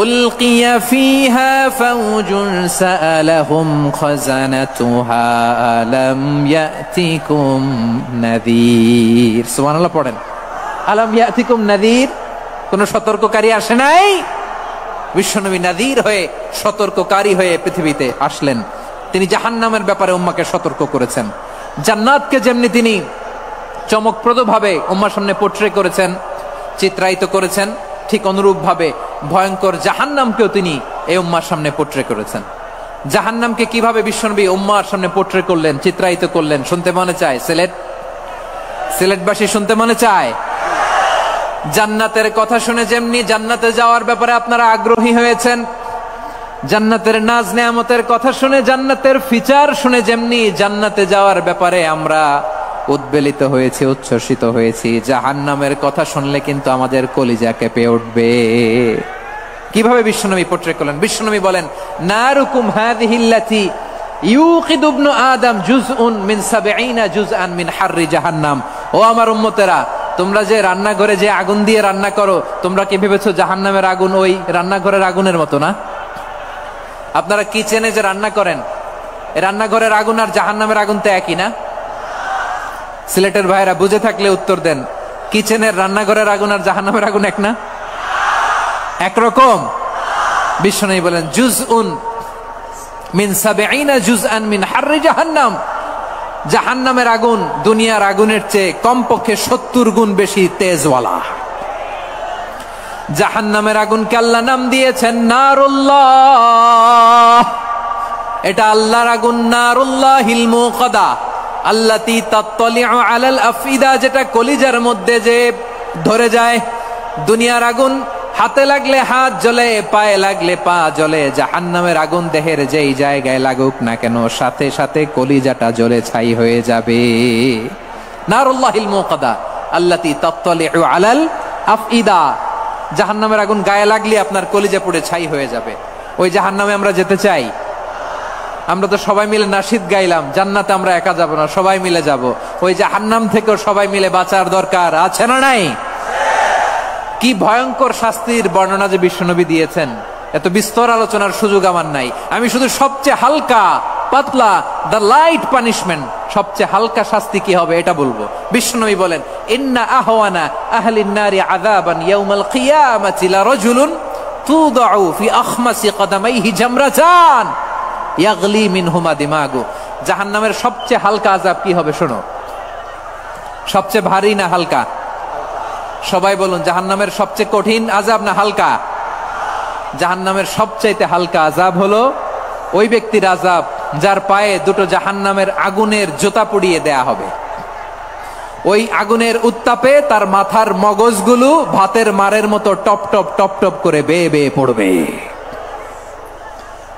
উলকিয়া ফিহা ফাউজুন সাআলাহুম খাযানাতুহা আলাম ইয়াতিকুম নাযীর। সুবহানাল্লাহ পড়েন। আলাম ইয়াতিকুম নাযীর, কোন সতর্ককারী আসে নাই? বিশ্বনবী নাযীর হয়ে, সতর্ককারী হয়ে পৃথিবীতে আসলেন। তিনি জাহান্নামের ব্যাপারে উম্মাকে সতর্ক করেছেন। জান্নাতকে যেমনি তিনি চমকপ্রদভাবে উম্মার সামনে পোট্রে করেছেন, চিত্রায়িত করেছেন, ঠিক অনুরূপ ভাবে ভয়ঙ্কর জাহান্নামকেও তিনি এই উম্মার সামনে পোট্রে করেছেন। জাহান্নামকে কিভাবে বিশ্বনবী উম্মার সামনে পোট্রে করলেন, চিত্রায়িত করলেন, শুনতে মনে চায়? সিলেটবাসী শুনতে মনে চায়? জান্নাতের কথা শুনে যেমনি জান্নাতে যাওয়ার ব্যাপারে আপনারা আগ্রহী হয়েছেন, জান্নাতের নাজ নেয়ামতের কথা শুনে, জান্নাতের ফিচার শুনে যেমনি জান্নাতে যাওয়ার ব্যাপারে আমরা উদ্বেলিত হয়েছি, উচ্ছ্বসিত হয়েছি, জাহান্নামের কথা শুনলে কিন্তু আমাদের কলিজা কেঁপে উঠবে। কিভাবে বিশ্বনবী পোট্রে করলেন? বিশ্বনবী বলেন, নারুকুম হাযিহিল্লাতী ইউকিদু ইবনু আদম জুজউন মিন ৭০ জুজআন মিন হাররি জাহান্নাম। ও আমার উম্মতেরা, তোমরা যে রান্নাঘরে যে আগুন দিয়ে রান্না করো, তোমরা কি ভেবেছো জাহান্নামের আগুন ওই রান্নাঘরের আগুনের মতো না? আপনারা কিচেনে যে রান্না করেন, রান্নাঘরের আগুন আর জাহান্নামের আগুন তো একই না? সিলেটের ভাইরা বুঝে থাকলে উত্তর দেন, কিচেনের রান্নাঘরের আগুন আর জাহান্নামের আগুন এক না? একরকম? বিশ্বনবী বলেন, জুজউন মিন ৭০ জুজআন মিন হাররি জাহান্নাম, জাহান্নামের আগুন দুনিয়ার আগুনের চেয়ে কমপক্ষে ৭০ গুণ বেশি তেজওয়ালা। জাহান্নামের আগুনকে আল্লাহ নাম দিয়েছেন নারুল্লাহ। এটা আল্লাহর আগুন, নারুল্লাহিল মুকাদা আল্লাতী তাত্তালিউ আলাল আফইদা, যেটা কলিজার মধ্যে যে ধরে যায়। দুনিয়ার আগুন হাতে লাগলে হাত জ্বলে, পায়ে লাগলে পা জ্বলে, জাহান্নামের আগুন দেহের যেই জায়গায় লাগুক না কেন সাথে সাথে কলিজাটা জ্বলে ছাই হয়ে যাবে। নারুল্লাহিল মুকাদা আল্লাতী তাত্তালিউ আলাল আফইদা, জাহান্নামের আগুন গায়ে লাগলে আপনার কলিজা পুড়ে ছাই হয়ে যাবে। ওই জাহান্নামে আমরা যেতে চাই? আমরা তো সবাই মিলে নাশিদ গাইলাম, জান্নাতে আমরা একা যাব না, সবাই মিলে যাব। ওই জাহান্নাম থেকেও সবাই মিলে বাঁচার দরকার আছে না নাই? কি ভয়ঙ্কর শাস্তির বর্ণনা যে বিশ্বনবী দিয়েছেন, এত বিস্তর আলোচনার সুযোগ আমার নাই। আমি শুধু সবচেয়ে হালকা পাতলা, দ্য লাইট পানিশমেন্ট, সবচেয়ে হালকা শাস্তি কি হবে এটা বলবো। বিশ্বনবী বলেন, ইন্না আহওয়ানা আহলিন নারি আযাবান ইয়াউমাল কিয়ামাতি লারাজুলুন তুদাউ ফি আখমাসি কদামাইহি জামরাতান ইয়াগলি মিনহুমা দিমাগু। জাহান্নামের সবচেয়ে হালকা আযাব কি হবে শোনো। সবচেয়ে ভারী না হালকা? সবাই বলুন, জাহান্নামের সবচেয়ে কঠিন আযাব না হালকা? জাহান্নামের সবচাইতে হালকা আযাব হলো ওই ব্যক্তির আযাব যার পায়ে দুটো জাহান্নামের আগুনের জুতা পুড়িয়ে দেয়া হবে। ওই আগুনের উত্তাপে তার মাথার মগজগুলো ভাতের মারের মতো টপ টপ টপ টপ করে বেয়ে বেয়ে পড়বে।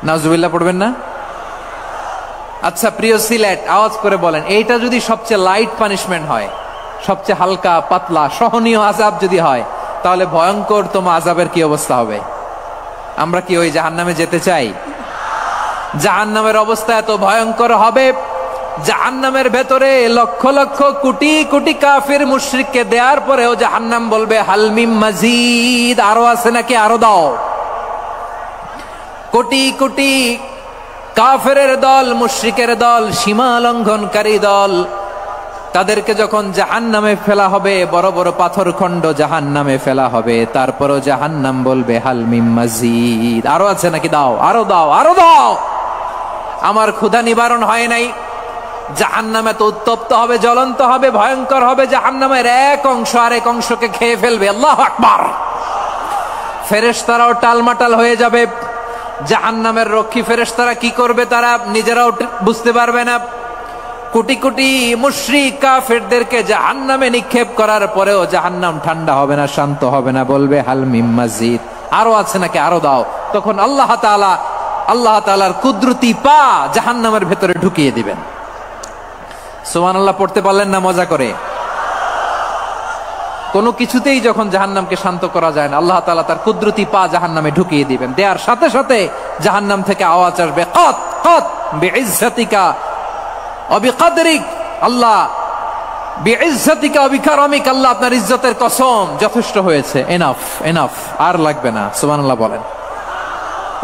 নাউজুবিল্লাহ পড়বেন না? আচ্ছা প্রিয় সিলেট, আওয়াজ করে বলেন, এইটা যদি সবচেয়ে লাইট পানিশমেন্ট হয়, সবচেয়ে হালকা পাতলা সহনীয় আযাব যদি হয়, তাহলে ভয়ঙ্কর তোমার আযাবের কি অবস্থা হবে? আমরা কি ওই জাহান্নামে যেতে চাই? জাহান্নামের অবস্থা এত ভয়ঙ্কর হবে, জাহান্নামের ভেতরে লক্ষ লক্ষ কোটি কোটি কাফির মুশরিককে দেওয়ার পরেও জাহান্নাম বলবে হাল মিন মাজিদ, আরো আছে নাকি, আরো দাও। কোটি কোটি কাফেরের দল, মুশরিকের দল, সীমা লঙ্ঘনকারী দল, তাদেরকে যখন জাহান্নামে ফেলা হবে, বড় বড় পাথর খণ্ড জাহান্নামে ফেলা হবে, তারপরও জাহান্নাম বলবে হাল মিন মাজিদ, আরো আছে নাকি, দাও, আরো দাও, আরো দাও। আমার ক্ষুধা নিবারণ হয় নাই। জাহান্নাম এত উত্তপ্ত হবে, জ্বলন্ত হবে, ভয়ঙ্কর হবে, জাহান্নামের এক অংশ আরেক অংশকে খেয়ে ফেলবে। আল্লাহু আকবার। ফেরেশতারাও টালমাটাল হয়ে যাবে। জাহান্নামের রক্ষী ফেরেশতারা কি করবে তারা নিজেরাও বুঝতে পারবে না। কোটি কোটি মুশরিক কাফেরদেরকে জাহান্নামে নিক্ষেপ করার পরেও জাহান্নাম ঠান্ডা হবে না, শান্ত হবে না, বলবে হাল মিন মাজিদ, আরো আছে নাকি, আরো দাও। তখন আল্লাহ তাআলার কুদরতি পা জাহান্নামের ভেতরে ঢুকিয়ে দিবেন। সুবহানাল্লাহ পড়তে পারলেন না মজা করে? কোনো কিছুতেই যখন জাহান্নামকে শান্ত করা যায় না, আল্লাহ তাআলা তার কুদরতি পা জাহান্নামে ঢুকিয়ে দিবেন। দেওয়ার সাথে সাথে জাহান্নাম থেকে আওয়াজ আসবে, কত কত বিইজ্জাতিকা ওয়া বিকদরিক, আল্লাহ বিইজ্জাতিকা ওয়া বিকারামিক, আল্লাহ আপনার ইজ্জতের কসম, যথেষ্ট হয়েছে, এনাফ এনাফ, আর লাগবে না। সুবহানাল্লাহ বলেন।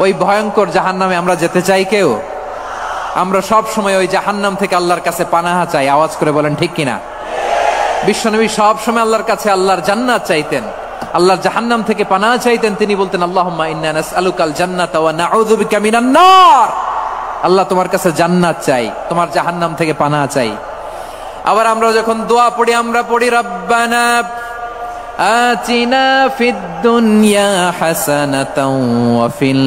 ওই ভয়ঙ্কর জাহান্নামে আমরা যেতে চাই কেউ? আমরা সব সময় ওই জাহান্নাম থেকে আল্লাহর কাছে পানাহা চাই। আওয়াজ করে বলেন ঠিক কিনা? বিশ্বনবী সব সময় আল্লাহর কাছে আল্লাহর জান্নাত চাইতেন, আল্লাহর জাহান্নাম থেকে পানাহা চাইতেন। তিনি বলতেন আল্লাহুম্মা ইন্না নাসআলুকাল জান্নাতা ওয়া নাউযু বিকা মিনান নার। আল্লাহ তোমার কাছে জান্নাত চাই, তোমার জাহান্নাম থেকে পানাহা চাই। আবার আমরা যখন দোয়া পড়ি, আমরা পড়ি রব্বানা আতিনা ফিদ দুনিয়া হাসানাতাও ওয়া ফিল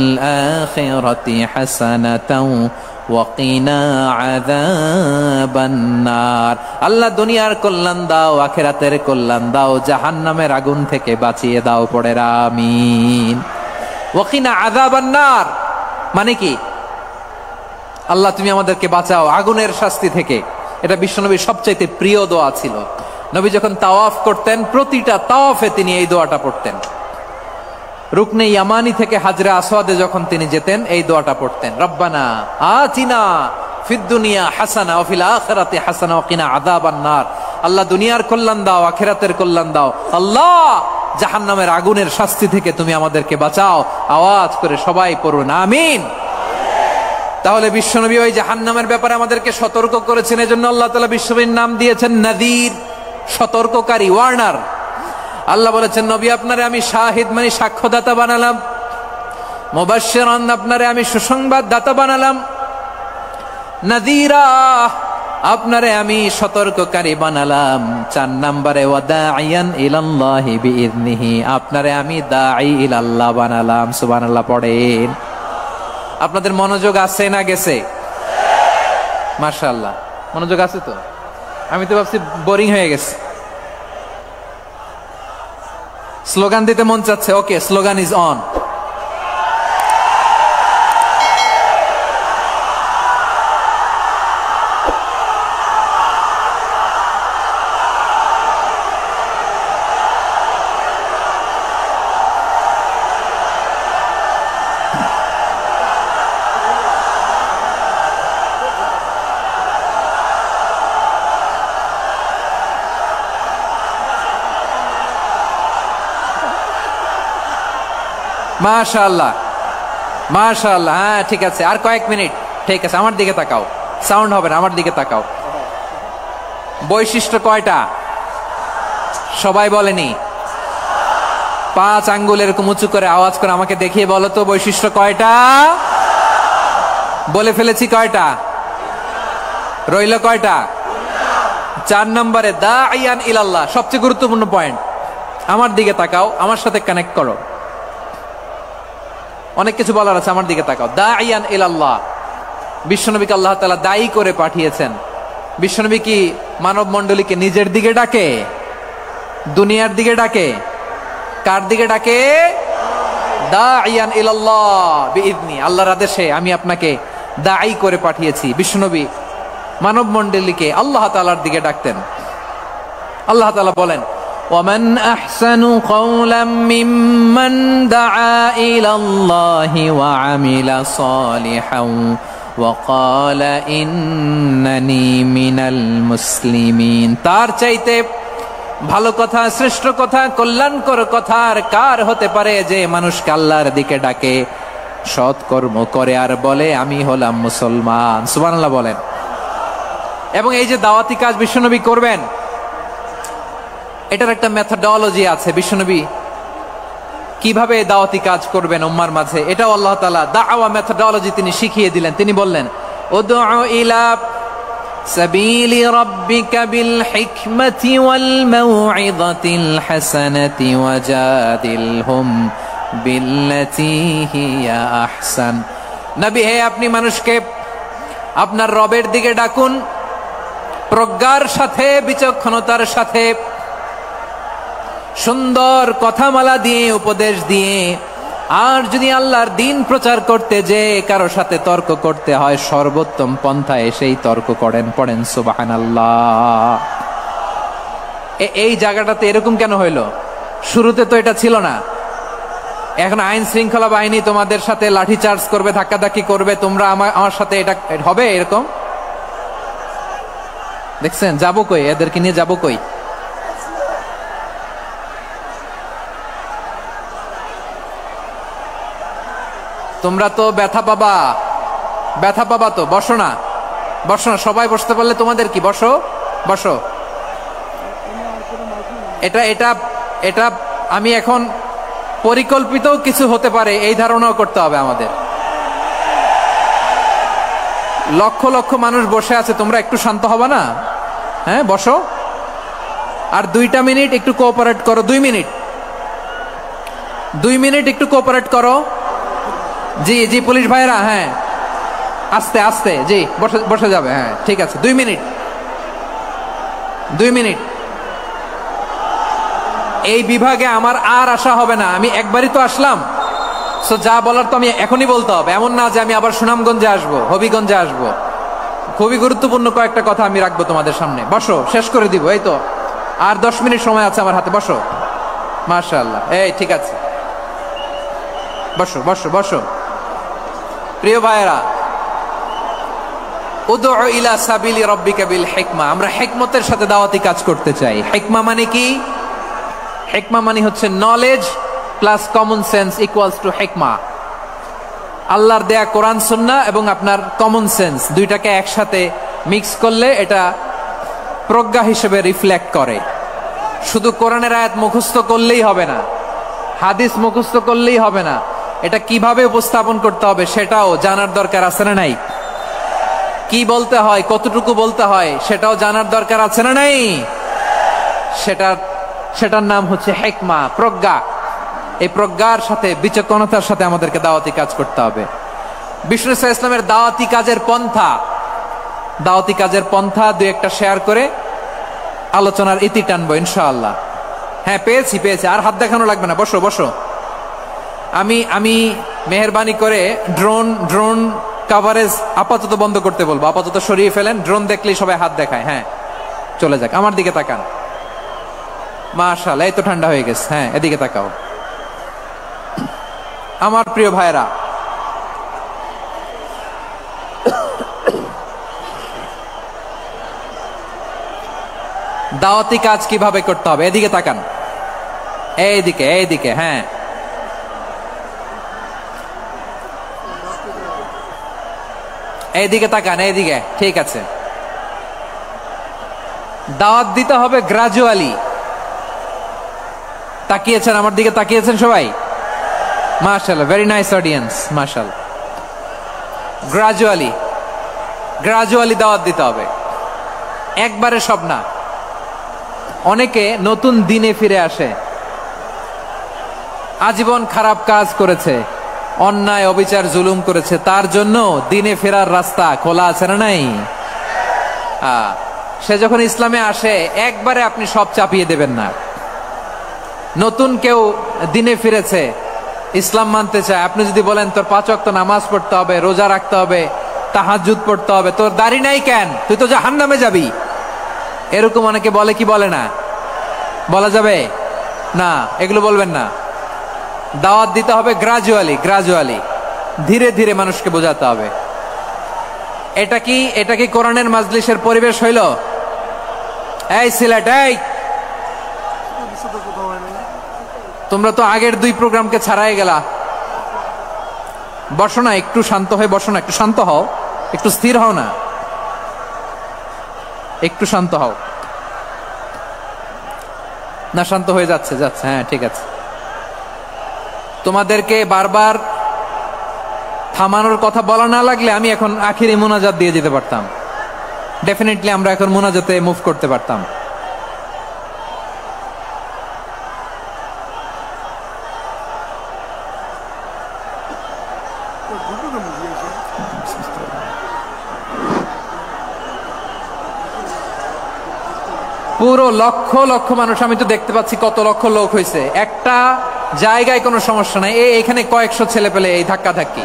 আখিরাতি হাসানাতাও ওয়া কিনা আযাবান নার। আল্লাহ দুনিয়ার কল্যাণ দাও, আখিরাতের কল্যাণ দাও, জাহান্নামের আগুন থেকে বাঁচিয়ে দাও, পড়ে আমিন। ওয়া কিনা আযাবান নার মানে কি? আল্লাহ তুমি আমাদেরকে বাঁচাও আগুনের শাস্তি থেকে। এটা বিশ্বনবীর সবচাইতে প্রিয় দোয়া ছিল। নবী যখন তাওয়াফ করতেন, প্রতিটা তাওয়াফে তিনি এই দোয়াটা পড়তেন। রুকনে ইয়ামানি থেকে হাজরে আসওয়াদে যখন তিনি যেতেন, এই দোয়াটা পড়তেন, রব্বানা আতিনা ফিদ দুনিয়া হাসানা ওয়া ফিল আখিরাতি হাসানা ওয়া কিনা আযাবান নার। আল্লাহ দুনিয়ার কল্যাণ দাও, আখিরাতের কল্যাণ দাও। আল্লাহ জাহান্নামের আগুনের শাস্তি থেকে তুমি আমাদেরকে বাঁচাও। আওয়াজ করে সবাই পড়ুন আমিন। তাহলে বিশ্বনবী ওই জাহান্নামের ব্যাপারে আমাদেরকে সতর্ক করেছেন। এজন্য আল্লাহ তাআলা বিশ্বনবীর নাম দিয়েছেন নাযীর, সতর্ককারী, ওয়ার্নার। আল্লাহ বলেছেন নবী আপনারে আমি শাহিদ মানে সাক্ষ্যদাতা বানালাম, মুবাশশিরান আপনারে আমি সুসংবাদ দাতা বানালাম, নাযীরা আপনারে আমি সতর্ককারী বানালাম। 4 নম্বরে ওয়া দাঈয়ান ইলাল্লাহি বিইذনিহি, আপনারে আমি দাঈ ইলাল্লাহ বানালাম। সুবহানাল্লাহ পড়েন। আপনাদের মনোযোগ আছে না গেছে? মাশাআল্লাহ মনোযোগ আছে তো? আমি তো ভাবছি বোরিং হয়ে গেছে। স্লোগান দিতে মন চাচ্ছে, ওকে, স্লোগান ইজ অন। মাশাআল্লাহ, মাশাআল্লাহ। হ্যাঁ, ঠিক আছে, আর কয়েক মিনিট। ঠিক আছে, আমার দিকে তাকাও, সাউন্ড হবে না, আমার দিকে তাকাও। বৈশিষ্ট্য কয়টা সবাই বলেনি? 5 আঙ্গুল এরকম উঁচু করে আওয়াজ করে আমাকে দেখিয়ে বলো তো, বৈশিষ্ট্য কয়টা? বলে ফেলেছি কয়টা? রইল কয়টা? 4 নম্বরে দাঈয়ান ইলাল্লাহ, সবচেয়ে গুরুত্বপূর্ণ পয়েন্ট। আমার দিকে তাকাও, আমার সাথে কানেক্ট করো। অনেক কিছু বলার আছে, আমার দিকে তাকাও। দাঈয়ান ইলাল্লাহ, বিশ্বনবীকে আল্লাহ তাআলা দায়ী করে পাঠিয়েছেন। বিশ্বনবী কি মানব মণ্ডলীকে নিজের দিকে ডাকে? দুনিয়ার দিকে ডাকে? কার দিকে ডাকে? দাঈয়ান ইলাল্লাহ বিইذনি, আল্লাহর আদেশে আমি আপনাকে দায়ী করে পাঠিয়েছি। বিশ্বনবী মানব মণ্ডলীকে আল্লাহ তাআলার দিকে ডাকতেন। আল্লাহ তাআলা বলেন, ومن أحسن قولا ممن دعا إلى الله وعمل صالحا وقال إنني من المسلمين। তার চাইতে ভালো কথা, শ্রেষ্ঠ কথা, কল্যাণকর কথা আর কার হতে পারে যে মানুষকে আল্লাহর দিকে ডাকে, সৎ কর্ম করে আর বলে আমি হলাম মুসলমান। সুবহানাল্লাহ বলেন। এবং এই যে দাওয়াতি কাজ বিশ্বনবী করবেন, এটার একটা মেথডোলজি আছে। বিশ্বনবী কিভাবে দাওয়াতি কাজ করবেন উম্মার মাঝে, এটাও আল্লাহ তাআলা দাওয়া মেথডোলজি তিনি শিখিয়ে দিলেন। তিনি বললেন, উদউ ইলা সাবিলি রাব্বিকা বিল হিকমাতি ওয়াল মাউইযাতিল হাসানাতি ওয়াজাদিলহুম বিল্লাতী হিয়া আহসান। নবী হে, আপনি মানুষকে আপনার রবের দিকে ডাকুন প্রজ্ঞার সাথে, বিচক্ষণতার সাথে, সুন্দর কথামালা দিয়ে, উপদেশ দিয়ে। আর যদি আল্লাহর দিন প্রচার করতে যে কারো সাথে তর্ক করতে হয়, সর্বোত্তম পন্থায় সেই তর্ক করেন। পড়েন সুবহানাল্লাহ। এই জায়গাটাতে এরকম কেন হইলো? শুরুতে তো এটা ছিল না। এখন আইন শৃঙ্খলা বাহিনী তোমাদের সাথে লাঠি চার্জ করবে, ধাক্কাধাক্কি করবে, তোমরা আমার সাথে এটা হবে এরকম? দেখছেন, যাবো কই? এদেরকে নিয়ে যাবো কই? তোমরা তো ব্যথা পাবা, ব্যথা পাবা তো। বসো না, বসো না, সবাই বসতে পারলে তোমাদের কি? বসো, বসো। এটা এটা এটা আমি এখন পরিকল্পিত কিছু হতে পারে এই ধারণাও করতে হবে আমাদের। লক্ষ লক্ষ মানুষ বসে আছে, তোমরা একটু শান্ত হবা না? হ্যাঁ, বসো। আর 2টা মিনিট একটু কোঅপারেট করো। 2 মিনিট, 2 মিনিট একটু কোঅপারেট করো। জি জি, পুলিশ ভাইরা, হ্যাঁ, আস্তে আস্তে, জি, বসে যাবে। হ্যাঁ, ঠিক আছে, 2 মিনিট, 2 মিনিট। এই বিভাগে আমার আর আসা হবে না, আমি একবারই তো আসলাম। সো যা বলার তো আমি এখনই বলতে হবে, এমন না যে আমি আবার সুনামগঞ্জে আসবো, হবিগঞ্জে আসবো। খুবই গুরুত্বপূর্ণ কয়েকটা কথা আমি রাখবো তোমাদের সামনে। বসো, শেষ করে দিব। এই তো আর 10 মিনিট সময় আছে আমার হাতে। বসো। মাশাআল্লাহ, এই ঠিক আছে, বসো বসো বসো। প্রিয় ভাইয়েরা, উদউ ইলা সাবিলি রাব্বিকা বিল হিকমা, আমরা হিকমতের সাথে দাওয়াতি কাজ করতে চাই। হিকমা মানে কি? হিকমা মানে হচ্ছে knowledge plus common sense equals to হিকমা। আল্লাহর দেয়া কোরআন সুন্নাহ এবং আপনার কমন সেন্স, দুইটাকে একসাথে মিক্স করলে এটা প্রজ্ঞা হিসেবে রিফ্লেক্ট করে। শুধু কোরআনের আয়াত মুখস্থ করলেই হবে না, হাদিস মুখস্থ করলেই হবে না, এটা কিভাবে উপস্থাপন করতে হবে সেটাও জানার দরকার আছে না নাই? কি বলতে হয়, কতটুকু বলতে হয় সেটাও জানার দরকার আছে না নাই? সেটার নাম হচ্ছে হিকমা, প্রজ্ঞা। এই প্রজ্ঞার সাথে, বিচক্ষণতার সাথে আমাদেরকে দাওয়াতি কাজ করতে হবে। বিষ্ণু ইসলামের দাওয়াতি কাজের পন্থা 2-1টা শেয়ার করে আলোচনার ইতি টানবো ইনশাআল্লাহ। হ্যাঁ পেয়েছি পেয়েছি, আর হাত দেখানো লাগবে না, বসো বসো। আমি মেহেরবানি করে ড্রোন কভারেজ আপাতত বন্ধ করতে বলবো, আপাতত সরিয়ে ফেলেন। ড্রোন দেখলেই সবাই হাত দেখায়। হ্যাঁ চলে যাক, আমার দিকে তাকান। মাশাআল্লাহ, এই তো ঠান্ডা হয়ে গেছে। হ্যাঁ এদিকে তাকাও। আমার প্রিয় ভাইরা, দাওয়াতি কাজ কিভাবে করতে হবে এদিকে তাকান। এইদিকে এইদিকে, হ্যাঁ এইদিকে তাকান, এইদিকে, ঠিক আছে। দাওয়াত দিতে হবে গ্রাজুয়ালি। তাকিয়েছেন আমার দিকে, তাকিয়েছেন সবাই? মাশাআল্লাহ, ভেরি নাইস অডিয়েন্স, মাশাআল্লাহ। গ্রাজুয়ালি দাওয়াত দিতে হবে, একবারে সব না। অনেকে নতুন দিনে ফিরে আসে, আজীবন খারাপ কাজ করেছে, অন্যায় অবিচার জুলুম করেছে, তার জন্য দিনে ফেরার রাস্তা খোলা আছে না নাই? সে যখন ইসলামে আসে একবারে আপনি সব চাপিয়ে দেবেন না। নতুন কেউ দিনে ফিরেছে, ইসলাম মানতে চায়, আপনি যদি বলেন তোর 5 ওয়াক্ত নামাজ পড়তে হবে, রোজা রাখতে হবে, তাহাজ্জুদ পড়তে হবে, তোর দাড়ি নাই কেন, তুই তো জাহান্নামে যাবি, এরকম অনেকে বলে কি বলে না? বলা যাবে না, এগুলো বলবেন না। দাওয়াত দিতে হবে গ্রাজুয়ালি, ধীরে ধীরে মানুষকে বোঝাতে হবে। এটা কি কোরআনের মাজলিসের পরিবেশ হইল? এই সিলেট, এই তোমরা তো আগের 2 প্রোগ্রামকে ছাড়াই গেলা। বসো না, একটু শান্ত হয়ে বসো না, একটু শান্ত হও, একটু স্থির হও না, একটু শান্ত হও না। শান্ত হয়ে যাচ্ছে। হ্যাঁ ঠিক আছে। তোমাদেরকে বারবার থামানোর কথা বলা না লাগলে আমি এখন আখিরি মুনাজাত দিয়ে যেতে পারতাম। ডেফিনেটলি আমরা এখন মুনাজাতে মুভ করতে পারতাম। পুরো লক্ষ লক্ষ মানুষ, আমি তো দেখতে পাচ্ছি কত লক্ষ লোক হয়েছে। একটা জায়গায় কোনো সমস্যা নাই, এখানে কয়েকশো ছেলে পেলে এই ধাক্কা ধাক্কি।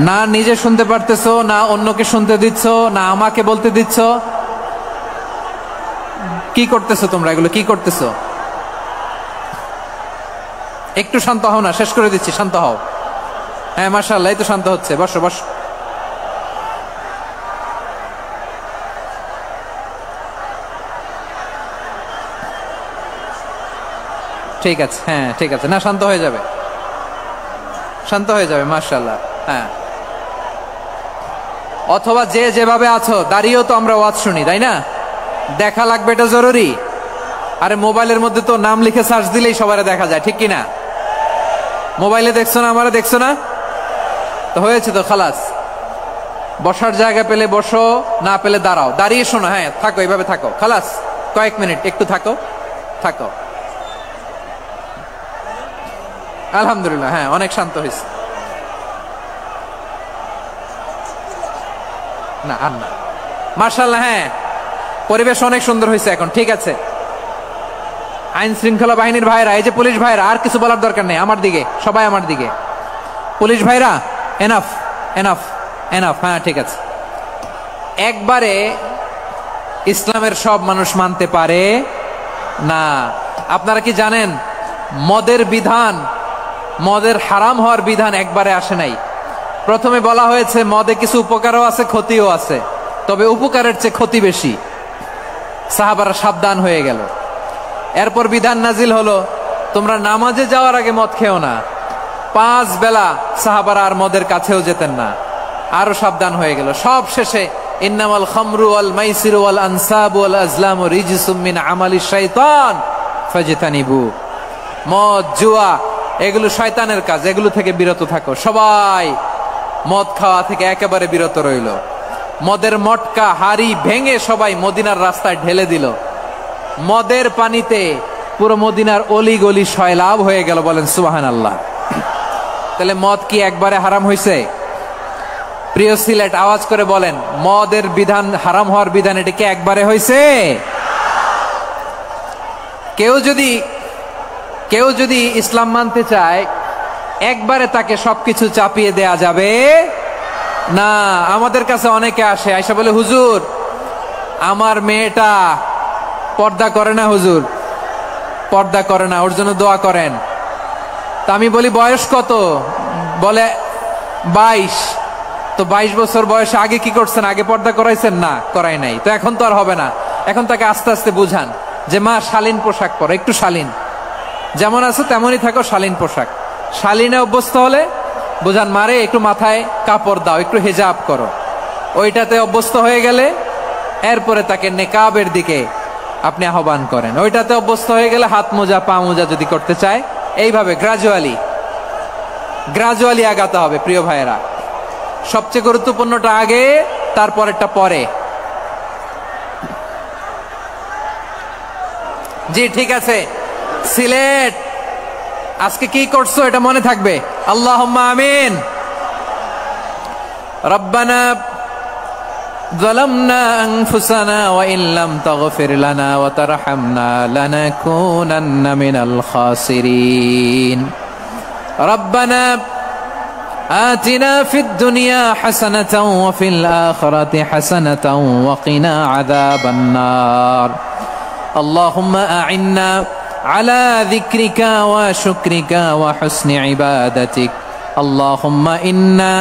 না নিজে শুনতে পারতেছো, না অন্যকে শুনতে দিচ্ছ, না আমাকে বলতে দিচ্ছ। কি করতেছো তোমরা? এগুলো কি করতেছো? একটু শান্ত হও না, শেষ করে দিচ্ছি, শান্ত হও। হ্যাঁ মাশাআল্লাহ, এই তো শান্ত হচ্ছে। বসো বসো। ঠিক আছে, হ্যাঁ ঠিক আছে। না শান্ত হয়ে যাবে, শান্ত হয়ে যাবে, মাশাআল্লাহ। হ্যাঁ, অথবা যে যেভাবে আছো দাঁড়িয়েও তো আমরা ওয়াজ শুনি, তাই না? দেখা লাগবে, এটা জরুরি। আরে মোবাইলের মধ্যে তো নাম লিখে সার্চ দিলেই সবারে দেখা যায়, ঠিক কিনা? মোবাইলে দেখছো না, আমারে দেখছো না, তো হয়েছে তো, খালাস। বসার জায়গা পেলে বসো, না পেলে দাঁড়াও, দাঁড়িয়ে শোনো। হ্যাঁ থাকো, এইভাবে থাকো, খালাস। কয়েক মিনিট একটু থাকো। আলহামদুলিল্লাহ, হ্যাঁ অনেক শান্ত হয়েছে। না আর না, মাশাআল্লাহ। হ্যাঁ পরিবেশ অনেক সুন্দর হয়েছে এখন, ঠিক আছে। আইন শৃঙ্খলা বাহিনীর ভাইরা, এই যে পুলিশ ভাইরা, আর কিছু বলার দরকার নেই। আমার দিকে সবাই, আমার দিকে। পুলিশ ভাইরা এনাফ এনাফ এনাফ। হ্যাঁ ঠিক আছে। একবারে ইসলামের সব মানুষ মানতে পারে না। আপনারা কি জানেন মদের বিধান, মদের হারাম হওয়ার বিধান একবারে আসে নাই। প্রথমে বলা হয়েছে মদে কিছু উপকারও আছে, ক্ষতিও আছে, তবে উপকারের চেয়ে ক্ষতি বেশি। সাহাবারা সাবধান হয়ে গেল। এরপর বিধান নাজিল হলো, তোমরা নামাজে যাওয়ার আগে মদ খেও না। 5 বেলা সাহাবারা আর মদের কাছেও যেতেন না, আরো সাবধান হয়ে গেল। সব শেষে ইন্নামাল খামরু ওয়াল মাইসিরু ওয়াল আনসাবু ওয়াল আজলামু রিজসুম মিন আমালিশ শাইতান ফাজতানিবু। মদ, জুয়া এগুলো শয়তানের কাজ, এগুলো থেকে বিরত থাকো। সবাই মদ খাওয়া থেকে একেবারে বিরত রইল। মদের মটকা হাড়ি ভেঙে সবাই মদিনার রাস্তায় ঢেলে দিল। মদের পানিতে পুরো মদিনার অলি গলি সয়লাভ হয়ে গেল, বলেন সুবহানাল্লাহ। তাহলে মদ কি একবারে হারাম হয়েছে? প্রিয় সিলেট আওয়াজ করে বলেন, মদের বিধান, হারাম হওয়ার বিধান এটা কি একবারে হয়েছে? কেউ যদি ইসলাম মানতে চায় একবারে তাকে সবকিছু চাপিয়ে দেয়া যাবে না। আমাদের কাছে অনেকে আসে, আয়সা বলে, হুজুর আমার মেয়েটা পর্দা করে না, হুজুর পর্দা করে না, ওর জন্য দোয়া করেন। তা আমি বলি বয়স কত? বলে 22। তো 22 বছর বয়সে আগে কি করছেন? আগে পর্দা করাইছেন? না, করাই নাই। তো এখন তো আর হবে না। এখন তাকে আস্তে আস্তে বুঝান যে মা শালীন পোশাক পরো, একটু শালীন, যেমন আছো তেমনই থাকো, শালীন পোশাক। শালীনে অভ্যস্ত হলে বুঝান, মারে একটু মাথায় কাপড় দাও, একটু হেজাব করো। ওইটাতে অভ্যস্ত হয়ে গেলে এরপরে তাকে নেকাবের দিকে আপনি আহ্বান করেন। ওইটাতে অভ্যস্ত হয়ে গেলে হাত মোজা, পা মোজা যদি করতে চায়, এইভাবে গ্রাজুয়ালি আগাতে হবে। প্রিয় ভাইয়েরা, সবচেয়ে গুরুত্বপূর্ণটা আগে, তারপরেরটা পরে। জি ঠিক আছে। সিলেট আজকে কি করছো এটা মনে থাকবে। আল্লাহুম্মা আমিন। রব্বানা ظلمنا أنفسنا وإن لم تغفر لنا وترحمنا لنكونن من الخاسرين. ربنا آتنا في الدنيا حسنة وفي الآخرة حسنة وقنا عذاب النار. اللهم أعنا على ذكرك وشكرك وحسن عبادتك. اللهم إنا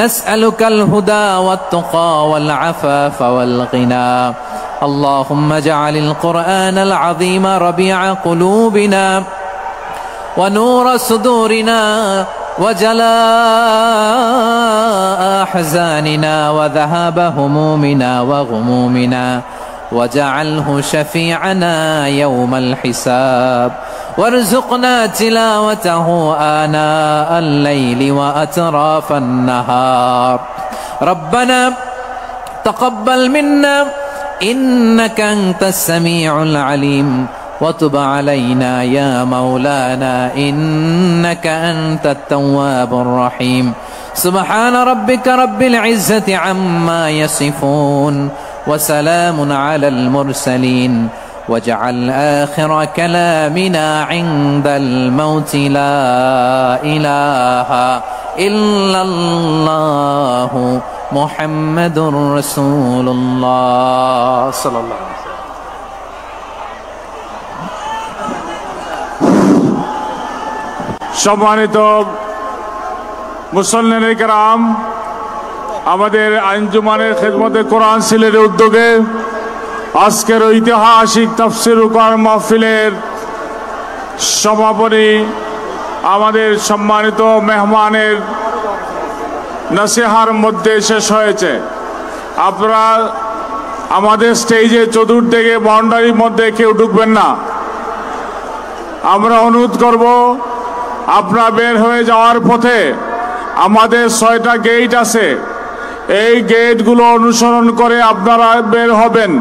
نسألك الهدى والتقى والعفاف والغنى. اللهم اجعل القرآن العظيم ربيع قلوبنا ونور صدورنا وجلاء أحزاننا وذهاب همومنا وغمومنا، وجعله شفيعنا يوم الحساب، وارزقنا تلاوته آناء الليل وأطراف النهار. ربنا تقبل منا إنك أنت السميع العليم، وتب علينا يا مولانا إنك أنت التواب الرحيم. سبحان ربك رب العزة عما يصفون، وسلام على المرسلين، واجعل آخر كلامنا عند الموت لا إله إلا الله محمد رسول الله صلى الله عليه وسلم. সম্মানিত মুসল্লিনে কেরাম, আমাদের আঞ্জুমানের খেদমতে কোরআন সিলেটের উদ্যোগে আজকের ঐতিহাসিক তাফসীরুল কোরআন মাহফিলের সমাপনী আমাদের সম্মানিত মেহমানের নসিহার মধ্যে শেষ হয়েছে। আপনারা আমাদের স্টেজে চতুর্দিকে বাউন্ডারির মধ্যে কেউ ঢুকবেন না। আমরা অনুরোধ করব, আপনারা বের হয়ে যাওয়ার পথে আমাদের 6টা গেট আছে, এই গেটগুলো অনুসরণ করে আপনারা বের হবেন।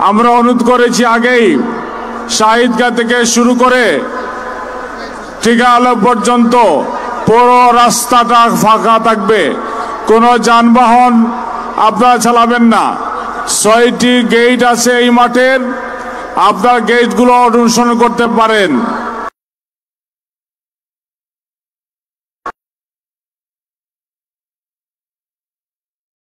আমরা অনুরোধ করেছি আগেই, শাহিদগাহ থেকে শুরু করে টিকা আলম পর্যন্ত পুরো রাস্তাটা ফাঁকা থাকবে, কোনো যানবাহন আপনারা চালাবেন না। 6টি গেট আছে এই মাঠের, আপনারা গেটগুলো অনুসরণ করতে পারেন।